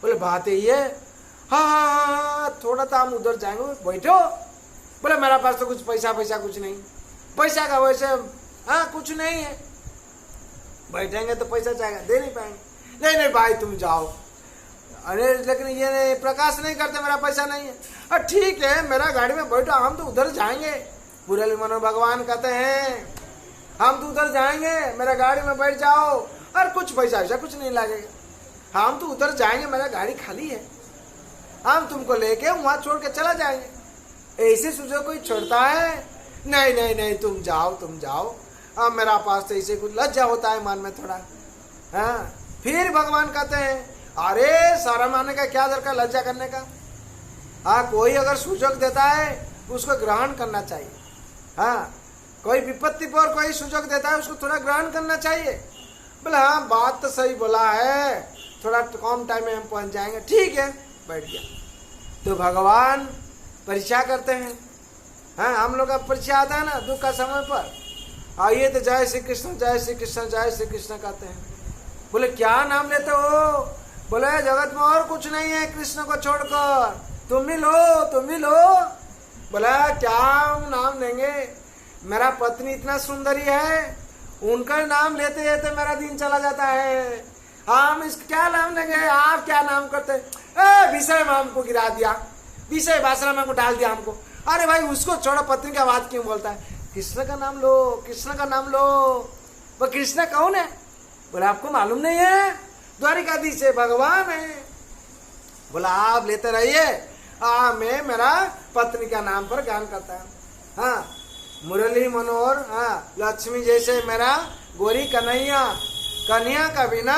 बोले बात यही है, हाँ थोड़ा तो हम उधर जाएंगे, बैठो। बोले मेरा पास तो कुछ पैसा कुछ नहीं, पैसा का वैसे कुछ नहीं है, बैठेंगे तो पैसा चाहेगा, दे नहीं पाएंगे। नहीं नहीं भाई तुम जाओ, अरे लेकिन ये प्रकाश नहीं करते, मेरा पैसा नहीं है। अरे ठीक है मेरा गाड़ी में बैठो, हम तो उधर जाएंगे। मुरली मनोहर भगवान कहते हैं हम तो उधर जाएंगे, मेरा गाड़ी में बैठ जाओ, और कुछ पैसा वैसा कुछ नहीं लगेगा, हम तो उधर जाएंगे, मेरा गाड़ी खाली है, हम तुमको लेके वहां छोड़ के चला जाएंगे। ऐसे सुझाव कोई छोड़ता है? नहीं नहीं नहीं तुम जाओ। अब मेरा पास तो ऐसे कुछ लज्जा होता है मन में थोड़ा। हाँ फिर भगवान कहते हैं अरे शर्म आने का क्या दरकार, लज्जा करने का। हाँ कोई अगर सुजोग देता है उसको ग्रहण करना चाहिए। हाँ कोई विपत्ति पर कोई सुजोग देता है उसको थोड़ा ग्रहण करना चाहिए। बोले हाँ बात तो सही बोला है, थोड़ा कम टाइम में हम पहुंच जाएंगे, ठीक है बैठ गया। तो भगवान परीक्षा करते हैं। हाँ हम लोग का परीक्षा आता है ना दुख का समय पर, आइए तो जय श्री कृष्ण जय श्री कृष्ण जय श्री कृष्ण कहते हैं। बोले क्या नाम लेते हो? बोले जगत में और कुछ नहीं है कृष्ण को छोड़कर, तुम भी लो। बोला क्या नाम लेंगे? मेरा पत्नी इतना सुंदरी है, उनका नाम लेते लेते मेरा दिन चला जाता है, हम इसका क्या नाम लेंगे? आप क्या नाम करते? विषय में हमको गिरा दिया, विषय भाषण में हमको डाल दिया हमको। अरे भाई उसको छोड़ो, पत्नी का बात क्यों बोलता है? कृष्ण का नाम लो, कृष्ण का नाम लो। वो कृष्ण कौन है? बोला आपको मालूम नहीं है? द्वारिकाधीश है, भगवान है। बोला आप लेते रहिए, मैं मेरा पत्नी का नाम पर गान करता हूँ। हाँ मुरली मनोहर, हाँ लक्ष्मी जैसे मेरा गोरी कन्हैया, कन्हैया का बिना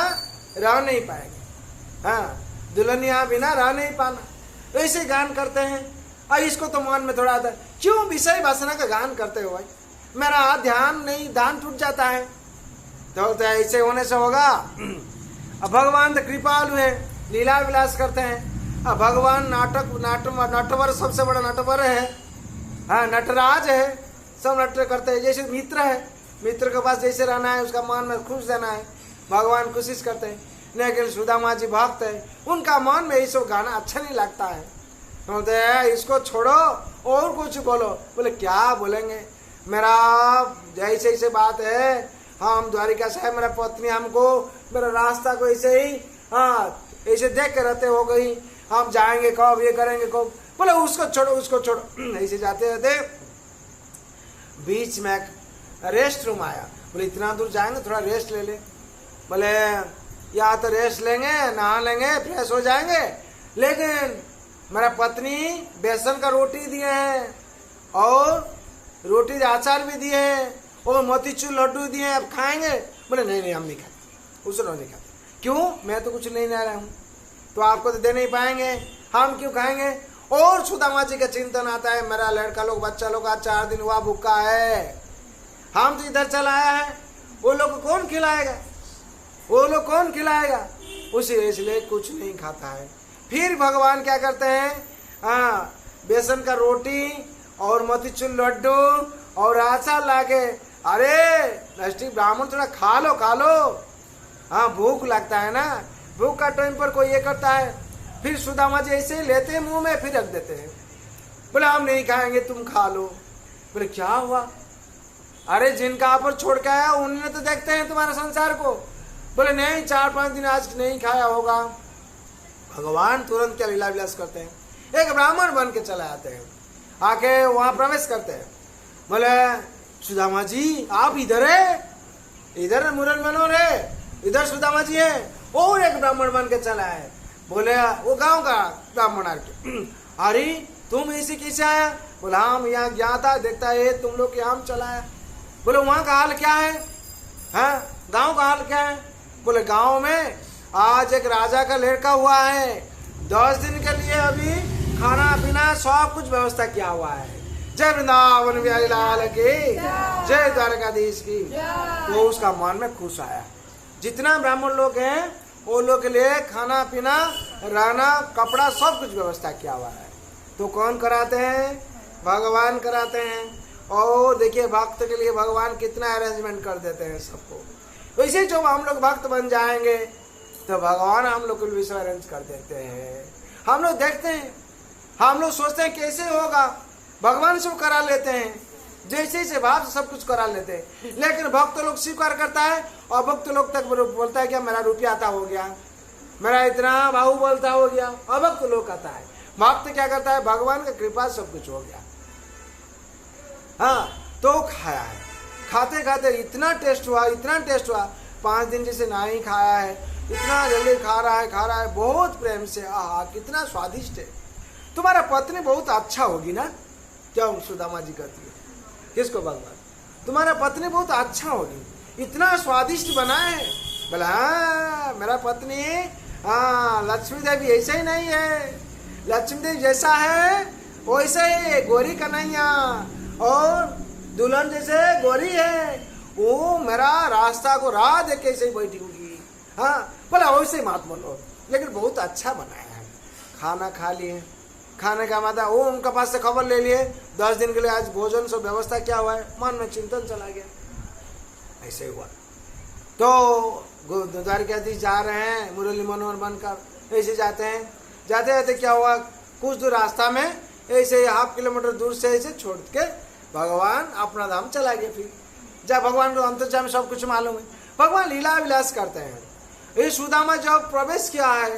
रह नहीं पाएगा, हाँ दुल्हनिया बिना रह नहीं पाना, ऐसे गान करते हैं। और इसको तो मन में थोड़ा आता है, क्यों विषय वासना का गान करते हो भाई, मेरा ध्यान नहीं, ध्यान टूट जाता है। तो ऐसे होने से होगा। अब भगवान तो कृपालु है, लीला विलास करते हैं। अब भगवान नटवर सबसे बड़ा नटवर है, हाँ नटराज है, सब नट करते हैं। जैसे मित्र है, मित्र के पास जैसे रहना है उसका मन में खुश रहना है, भगवान कोशिश करते हैं। लेकिन सुदामा जी भक्त है, उनका मन में ये सब गाना अच्छा नहीं लगता है, तो इसको छोड़ो और कुछ बोलो। बोले क्या बोलेंगे? मेरा जैसे ऐसे बात है, हम द्वारिका से मेरा पत्नी हमको मेरा रास्ता को ऐसे ही हाँ ऐसे देख के रहते हो गई, हम जाएंगे कब, ये करेंगे कब। बोले उसको छोड़ो। ऐसे जाते रहते बीच में रेस्ट रूम आया। बोले इतना दूर जाएंगे थोड़ा रेस्ट ले ले। बोले या तो रेस्ट लेंगे, नहा लेंगे, फ्रेश हो जाएंगे, लेकिन मेरा पत्नी बेसन का रोटी दिए हैं और रोटी अचार भी दिए हैं और मोतीचूर लड्डू दिए हैं, अब खाएंगे? बोले नहीं हम नहीं खाएंगे, उसे नहीं खाते। क्यों? मैं तो कुछ नहीं ला रहा हूँ, तो आपको तो दे नहीं पाएंगे, हम क्यों खाएंगे? और सुदामा जी का चिंतन आता है, मेरा लड़का लोग बच्चा लोग आज 4 दिन हुआ भूखा है, हम तो इधर चला आया है, वो लोग को कौन खिलाएगा, वो लोग कौन खिलाएगा? उसे इसलिए कुछ नहीं खाता है। फिर भगवान क्या करते हैं, बेसन का रोटी और मोतीचूर लड्डू और आचा लाके, अरे नष्टिक ब्राह्मण थोड़ा खा लो खा लो, भूख लगता है ना, भूख का टाइम पर कोई ये करता है। फिर सुदामा जी ऐसे ही लेते हैं मुंह में, फिर रख देते हैं, बोले हम नहीं खाएंगे तुम खा लो। बोले क्या हुआ? अरे जिनका आप पर छोड़ के आया उन्होंने तो देखते हैं तुम्हारे संसार को। बोले नहीं 4-5 दिन आज नहीं खाया होगा। भगवान तुरंत क्या लीला विलास करते हैं, एक ब्राह्मण बन के चले आते हैं, आके वहां प्रवेश करते हैं। बोले सुदामा जी आप इधर है? इधर मुरल मनोहर है, इधर सुदामा जी है। और एक ब्राह्मण बन के चला है। बोले वो गांव का ब्राह्मण आके, अरे तुम ऐसे कैसे आया? बोला हम यहाँ गया था, देखता है तुम लोग यहाँ चला है। बोले वहाँ का हाल क्या है? गांव का हाल क्या है? बोले गांव में आज एक राजा का लड़का हुआ है, 10 दिन के लिए अभी खाना पीना सब कुछ व्यवस्था किया हुआ है। जय वृंदावन बिहारी लाल की, जय द्वारकाधीश की। तो उसका मन में खुश आया। जितना ब्राह्मण लोग हैं वो लोग के लिए खाना पीना रहना कपड़ा सब कुछ व्यवस्था किया हुआ है। तो कौन कराते हैं? भगवान कराते हैं। और देखिए भक्त के लिए भगवान कितना अरेंजमेंट कर देते हैं सबको। वैसे जब हम लोग भक्त बन जाएंगे तो भगवान हम लोग को भी अरेंज कर देते हैं। हम लोग देखते हैं, हम लोग सोचते हैं कैसे होगा, भगवान सब करा लेते हैं, जैसे से भाव सब कुछ करा लेते हैं। लेकिन भक्त लोग स्वीकार करता है और भक्त लोग तक बोलता है क्या मेरा रुपया आता हो गया, मेरा इतना बाहु बोलता हो गया। अभक्त लोग कहता है, भक्त क्या करता है, भगवान का कृपा सब कुछ हो गया। तो खाया है, खाते खाते इतना टेस्ट हुआ, इतना टेस्ट हुआ, 5 दिन जैसे ना ही खाया है, इतना जल्दी खा रहा है बहुत प्रेम से। कितना स्वादिष्ट है। तुम्हारा पत्नी बहुत अच्छा होगी ना? क्या सुदामा जी कहती है किसको? भगवान, तुम्हारा पत्नी बहुत अच्छा होगी, इतना स्वादिष्ट बना है। बोला हाँ मेरा पत्नी लक्ष्मी देवी ऐसा ही नहीं है, लक्ष्मी देवी जैसा है वैसे ही गोरी कन्हैया और दुल्हन जैसे गोरी है, वो मेरा रास्ता को राह देख के ऐसे ही बैठी होगी। बोला वैसे ही मत बोलो, लेकिन बहुत अच्छा बनाया है। खाना खा लिए, खाने का मतलब वो उनके पास से खबर ले लिए 10 दिन के लिए आज भोजन सब व्यवस्था क्या हुआ है, मन में चिंतन चला गया। ऐसे हुआ तो द्वारकाधीश जा रहे हैं मुरली मनोहर बनकर, ऐसे जाते हैं, जाते जाते क्या हुआ, कुछ दूर रास्ता में ऐसे 1/2 किलोमीटर दूर से ऐसे छोड़ के भगवान अपना धाम चला गया। फिर जब भगवान को अंतर्जाम सब कुछ मालूम है, भगवान लीला विलास करते हैं। ये सुदामा जब प्रवेश किया है,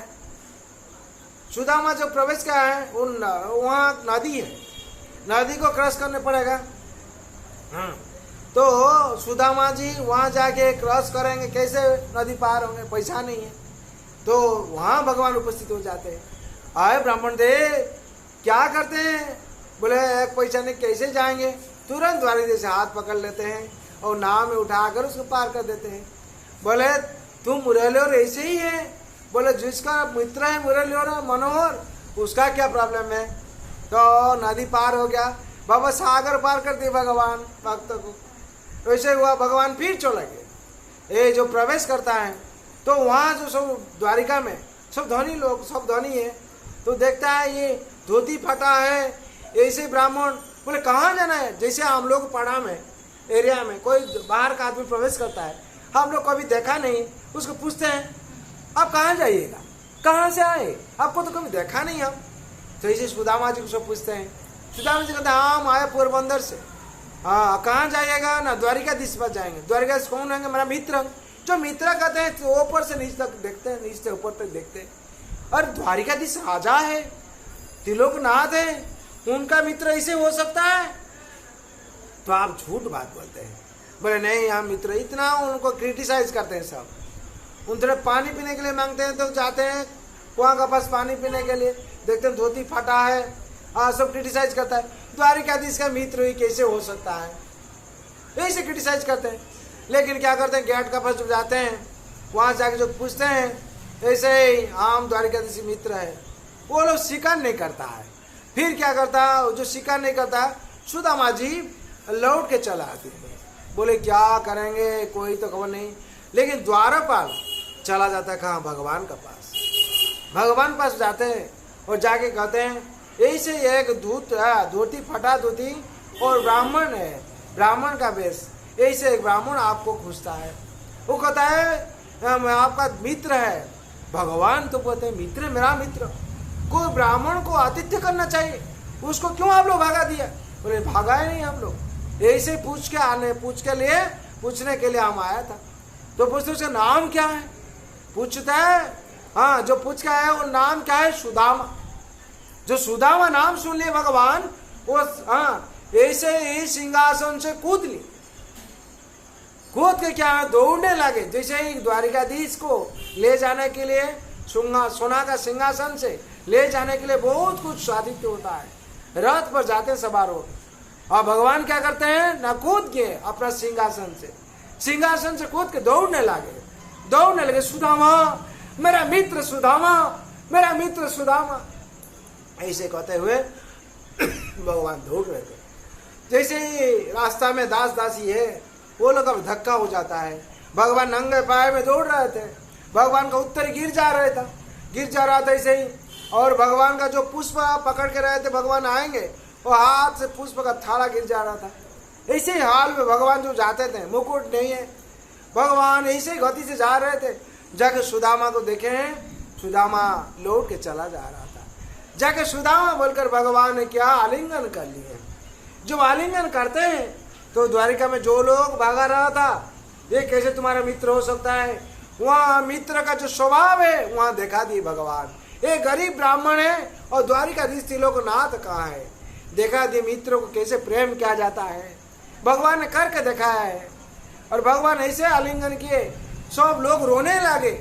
सुदामा जब प्रवेश किया है वहाँ नदी है, नदी को क्रॉस करने पड़ेगा। तो सुदामा जी वहाँ जाके क्रॉस करेंगे, कैसे नदी पार होंगे, पैसा नहीं है। तो वहाँ भगवान उपस्थित हो जाते हैं। आए ब्राह्मण दे क्या करते हैं? बोले एक पैसा नहीं, कैसे जाएंगे? तुरंत द्वारकाधीश से हाथ पकड़ लेते हैं और नाव में उठाकर उसको पार कर देते हैं। बोले तुम मुरली और ऐसे ही है? बोले जिसका मित्र है मुरली और मनोहर उसका क्या प्रॉब्लम है? तो नदी पार हो गया, बाबा सागर पार कर दिए भगवान भक्त को। वैसे हुआ, भगवान फिर चले गए। ये जो प्रवेश करता है तो वहाँ जो सब द्वारिका में सब धनी लोग, सब धनी है, तो देखता है ये धोती फटा है, ऐसे ब्राह्मण। बोले कहाँ जाना है? जैसे हम लोग पड़ा में एरिया में कोई बाहर का आदमी प्रवेश करता है, हम लोग कभी देखा नहीं, उसको पूछते हैं आप कहाँ जाइएगा, कहाँ से आए, आपको तो कभी देखा नहीं हम। तो ऐसे सुदामा जी को सब पूछते हैं। सुदामा जी कहते हैं हम आए पोरबंदर से। कहाँ जाइएगा ना? द्वारिकाधीश पर जाएंगे। द्वारिकाधीश कौन रहेंगे? मेरा मित्र। जो मित्र कहते हैं तो ऊपर से नीचे तक देखते हैं, नीचे से ऊपर तक देखते हैं। और द्वारिकाधीश राजा है, त्रिलोकनाथ है, उनका मित्र ऐसे हो सकता है? तो आप झूठ बात बोलते हैं। बोले नहीं हम मित्र, इतना उनको क्रिटिसाइज करते हैं सब। उनसे पानी पीने के लिए मांगते हैं तो जाते हैं कुआं का पास पानी पीने के लिए, देखते हैं धोती फटा है, सब क्रिटिसाइज करता है। द्वारिकाधीश का मित्र ही कैसे हो सकता है, ऐसे क्रिटिसाइज करते हैं। लेकिन क्या करते हैं, गेट का पास जब जाते हैं वहां जाके जो पूछते हैं ऐसे ही आम द्वारिकाधीश मित्र है, वो लोग स्वीकार नहीं करता है। फिर क्या करता है, जो स्वीकार नहीं करता सुदामा जी लौट के चला आते हैं। बोले क्या करेंगे, कोई तो खबर नहीं। लेकिन द्वारपाल चला जाता है कहाँ, भगवान का पास। भगवान पास जाते हैं और जाके कहते हैं ऐसे एक दूत धोती फटा धोती और ब्राह्मण है, ब्राह्मण का वेश, ऐसे एक ब्राह्मण आपको खोजता है। वो कहता है मैं आपका मित्र है। भगवान तो कहते हैं मित्र, मेरा मित्र, कोई ब्राह्मण को आतिथ्य करना चाहिए, उसको क्यों आप लोग भगा दिया? बोले भागा ही नहीं हम लोग, ऐसे पूछने के लिए हम आया था। तो पूछते उसका नाम क्या है, पूछता है। हाँ, जो पूछ के आया वो नाम क्या है, सुदामा। जो सुदामा नाम सुन लिए भगवान, वो हाँ ऐसे ही सिंहासन से कूद लिए, कूद के क्या है दौड़ने लगे। जैसे ही द्वारिकाधीश को ले जाने के लिए सोना का सिंहासन से ले जाने के लिए बहुत कुछ साधित होता है, रथ पर जाते सवार हो। और भगवान क्या करते हैं ना, कूद के अपना सिंहासन से कूद के दौड़ने लगे। सुदामा मेरा मित्र, सुदामा मेरा मित्र, सुदामा, ऐसे कहते हुए भगवान दौड़ रहे थे। जैसे ही रास्ता में दास दासी है, वो लोग अब धक्का हो जाता है। भगवान नंगे पाए में दौड़ रहे थे, भगवान का उत्तर गिर जा रहा था ऐसे ही। और भगवान का जो पुष्प पकड़ के रहे थे, भगवान आएंगे, वो हाथ से पुष्प का थाला गिर जा रहा था। ऐसे ही हाल में भगवान जो जाते थे, मुकुट नहीं है, भगवान ऐसे ही गति से जा रहे थे। जाके सुदामा को देखे हैं, सुदामा लौट के चला जा रहा था। जाके सुदामा बोलकर भगवान ने क्या आलिंगन कर लिए। जब आलिंगन करते हैं तो द्वारिका में जो लोग भागा रहा था, ये कैसे तुम्हारा मित्र हो सकता है, वहाँ मित्र का जो स्वभाव है वहाँ दिखा दिए भगवान। एक गरीब ब्राह्मण है और द्वारिकाधीश त्रिलोकनाथ कहाँ है, देखा दिए मित्रों को कैसे प्रेम किया जाता है, भगवान ने करके दिखाया है। और भगवान ऐसे आलिंगन किए, सब लोग रोने लगे।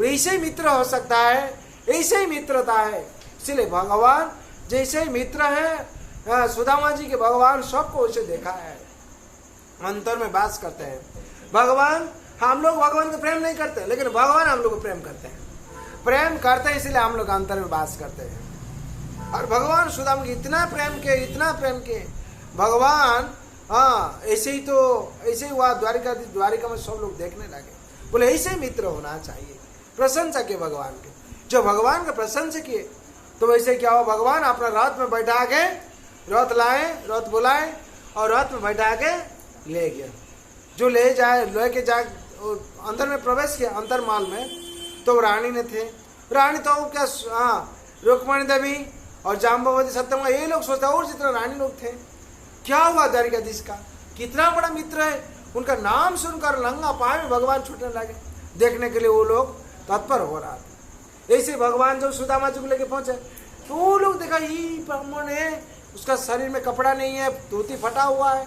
ऐसे ही मित्र हो सकता है, ऐसे ही मित्रता है। इसलिए भगवान जैसे ही मित्र है, सुदामा जी के भगवान सबको उसे देखा है, अंतर में वास करते हैं। भगवान, हम लोग भगवान को प्रेम नहीं करते, लेकिन भगवान हम लोग को प्रेम करते हैं, इसलिए हम लोग अंतर में वास करते हैं। और भगवान सुदामा की इतना प्रेम के भगवान, हाँ ऐसे ही हुआ द्वारिका में सब लोग देखने लगे। बोले ऐसे ही मित्र होना चाहिए, प्रशंसा किए भगवान के। जो भगवान का प्रशंसा किए तो वैसे क्या हुआ, भगवान अपना रथ में बैठा के रथ बुलाए और रथ में बैठा के ले गया। जो लेके जाए अंदर में प्रवेश किया, अंतरमाल में, तो रानी ने थे। रानी तो क्या, हाँ रुक्मणी देवी और जाम्बवती सत्यम, ये लोग सोचते और जितना रानी लोग थे। क्या हुआ द्वारिकाधीश का कितना बड़ा मित्र है, उनका नाम सुनकर लंगा पाए में भगवान छूटने लगे। देखने के लिए वो लोग तत्पर हो रहा था। ऐसे भगवान जब सुदामा जी को लेके पहुंचे तो वो लोग देखा ये ब्राह्मण है, उसका शरीर में कपड़ा नहीं है, धोती फटा हुआ है,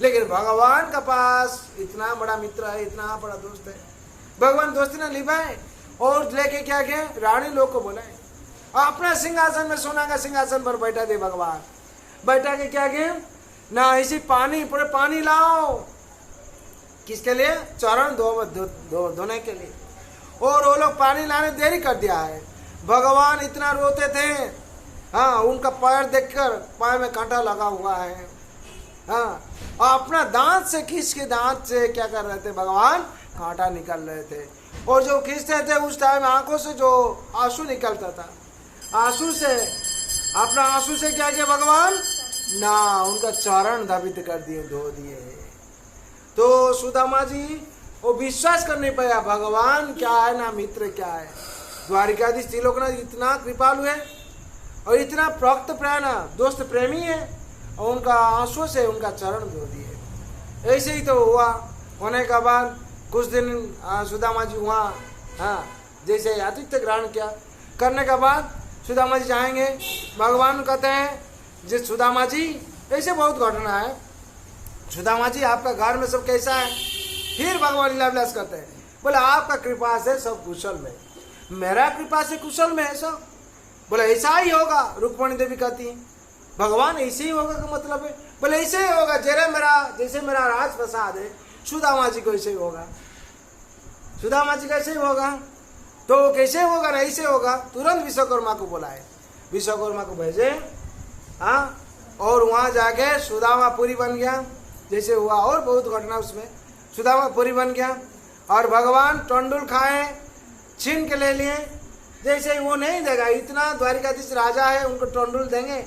लेकिन भगवान का पास इतना बड़ा मित्र है, इतना बड़ा दोस्त है। भगवान दोस्ती ने निभाए और लेके क्या किया, रानी लोग को बुलाए, अपना सिंहासन में सोना का सिंहासन पर बैठा दे। भगवान बैठा के क्या किया ना, इसी पूरे पानी लाओ, किसके लिए, चरण धोने के लिए। और वो लोग पानी लाने देरी कर दिया है। भगवान इतना रोते थे, हाँ उनका पैर देखकर पैर में कांटा लगा हुआ है, हाँ और अपना दांत से क्या कर रहे थे, भगवान कांटा निकल रहे थे। और जो खींचते थे उस टाइम आंखों से जो आंसू निकलता था, आंसू से क्या किया भगवान ना, उनका चरण धावित कर दिए, धो दिए। तो सुदामा जी वो विश्वास कर नहीं पाया, भगवान क्या है ना मित्र क्या है। द्वारिकाधीश त्रिलोकनाथ इतना कृपालु है और इतना भक्त प्राण दोस्त प्रेमी है, और उनका आंसू से उनका चरण धो दिए। ऐसे ही तो हुआ। होने के बाद कुछ दिन सुदामा जी वहाँ, हाँ जैसे आतिथ्य ग्रहण किया, करने के बाद सुदामा जी जाएंगे, भगवान कहते हैं जी सुदामा जी, ऐसे बहुत घटना है, सुदामा जी आपका घर में सब कैसा है। फिर भगवान लीला विलास करते हैं, बोले आपका कृपा से सब कुशल में, मेरा कृपा से कुशल में है सब। बोले ऐसा ही होगा, रुक्मणी देवी कहती है भगवान ऐसे ही होगा का मतलब है, बोले ऐसे ही होगा जैसे मेरा राज प्रसाद है, सुदामा जी को ऐसे ही होगा। सुदामा जी कैसे होगा? तो कैसे होगा? नहीं से होगा। तुरंत विश्वकर्मा को बुलाए, विश्वकर्मा को भेजे। हाँ, और वहां जाके सुदामापुरी बन गया जैसे हुआ। और बहुत घटना उसमें, सुदामापुरी बन गया। और भगवान टंडुल खाए, छीन के ले लिए। जैसे वो नहीं देगा, इतना द्वारिकाधीश राजा है, उनको टंडुल देंगे?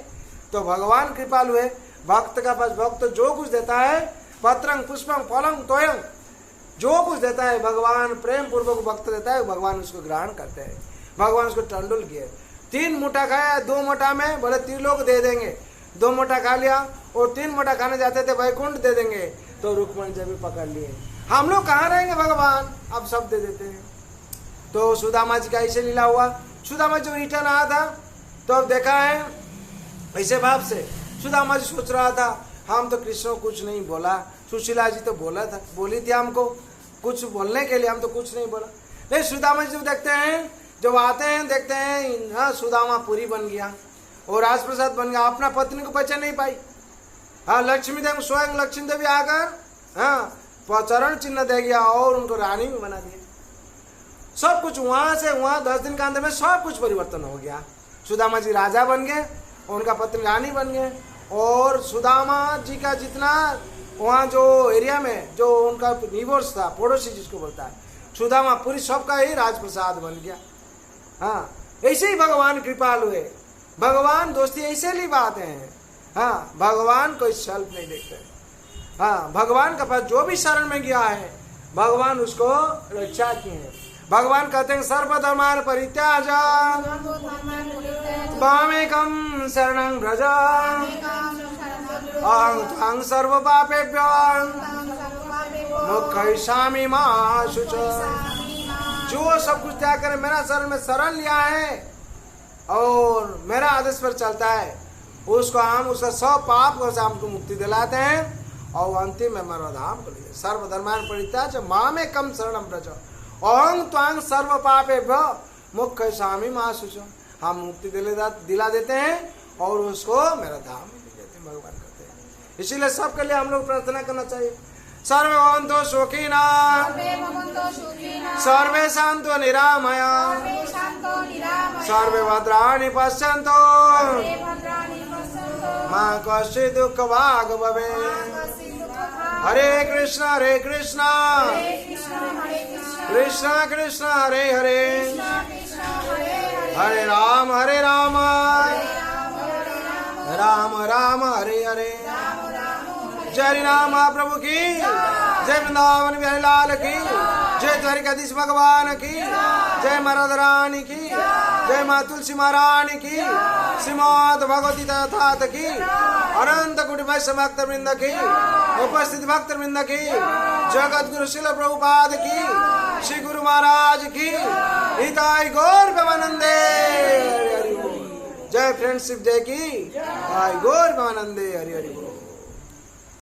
तो भगवान कृपालु है, भक्त का पास भक्त जो कुछ देता है, पत्रंग पुष्पंग फलंग तोयंग, जो कुछ देता है भगवान प्रेम पूर्वक भक्त देता है, भगवान उसको ग्रहण करते हैं। भगवान उसको टंडुल किए। 3 मुठा खाया, 2 मुठा में बोले त्रिलोक दे देंगे। 2 मुठा खा लिया और 3 मुठा खाने जाते थे, वैकुंठ दे देंगे। तो रुक्मणी जी भी पकड़ लिए, हम लोग कहाँ रहेंगे भगवान, अब सब दे देते हैं। तो सुदामा जी का ऐसे लीला हुआ। सुदामा जी रिटर्न आया था तो अब देखा है ऐसे भाव से सुदामा जी सोच रहा था, हम तो कृष्ण को कुछ नहीं बोला। सुशीला जी तो बोला था, बोली थी हमको कुछ बोलने के लिए, हम तो कुछ नहीं बोला। नहीं, सुदामा जी देखते हैं, जब आते हैं देखते हैं हाँ सुदामापुरी बन गया और राजप्रसाद बन गया। अपना पत्नी को पहचान नहीं पाई। हाँ, लक्ष्मी देवी स्वयं लक्ष्मी देवी आकर हाँ चरण चिन्ह दे गया और उनको रानी भी बना दिया। सब कुछ वहां से वहां 10 दिन के अंदर में सब कुछ परिवर्तन हो गया। सुदामा जी राजा बन गए, उनका पत्नी रानी बन गए। और सुदामा जी का जितना वहाँ जो एरिया में जो उनका निवास था, पड़ोसी जिसको बोलता है, सुदामापुरी सबका ही राजप्रसाद बन गया। हाँ, ऐसे ही भगवान कृपालु है। भगवान दोस्ती ऐसे ही बात है। हाँ, भगवान कोई स्वल्प नहीं देखते। हाँ, भगवान का पास जो भी शरण में गया है, भगवान उसको रक्षा किए हैं। भगवान कहते हैं सर्वधर्मान परित्याज मामेकं शरणं व्रज अहं त्वां सर्वपापेभ्यो मोक्षयिष्यामि मा शुचः। जो सब कुछ त्याग कर मेरा शरण में शरण लिया है और मेरा आदेश पर चलता है, उसको हम उसका सब पाप को हमको मुक्ति दिलाते हैं और अंतिम में हमारा धाम को लिए। सर्वधर्मान परित्याज मामेकं शरणं व्रज अहं त्वां सर्व पापेभ्यो मोक्षयिष्यामि मा शुचः। हम मुक्ति दिला देते हैं और उसको मेरा धाम में ले जाते हैं। भगवान कहते हैं, इसीलिए सबके लिए हम लोग प्रार्थना करना चाहिए। सर्वे भवन्तु सुखिनः, सर्वे सन्तु निरामयाः, सर्वे भद्राणि पश्यन्तु मा कश्चित् दुःखभाग् भवेत्। हरे कृष्ण कृष्ण कृष्ण हरे हरे, हरे राम राम राम हरे हरे। जय राम महाप्रभु की जय, वृंदावन बिहारी लाल की जय, द्वारिकाधीश भगवान की जय, माता रानी की जय, माँ तुलसी महारानी की, श्रीमद् भगवती ठाकुर की, अनंत कोटि वैष्णव भक्त वृंद की, उपस्थित भक्त वृंद की, जगत गुरु शिल प्रभुपाद की, श्री गुरु महाराज की, हिताय गौर प्रेमानंदे। जय फ्रेंडशिप डे की, गौर प्रेमानंदे। हरि हरि बोल।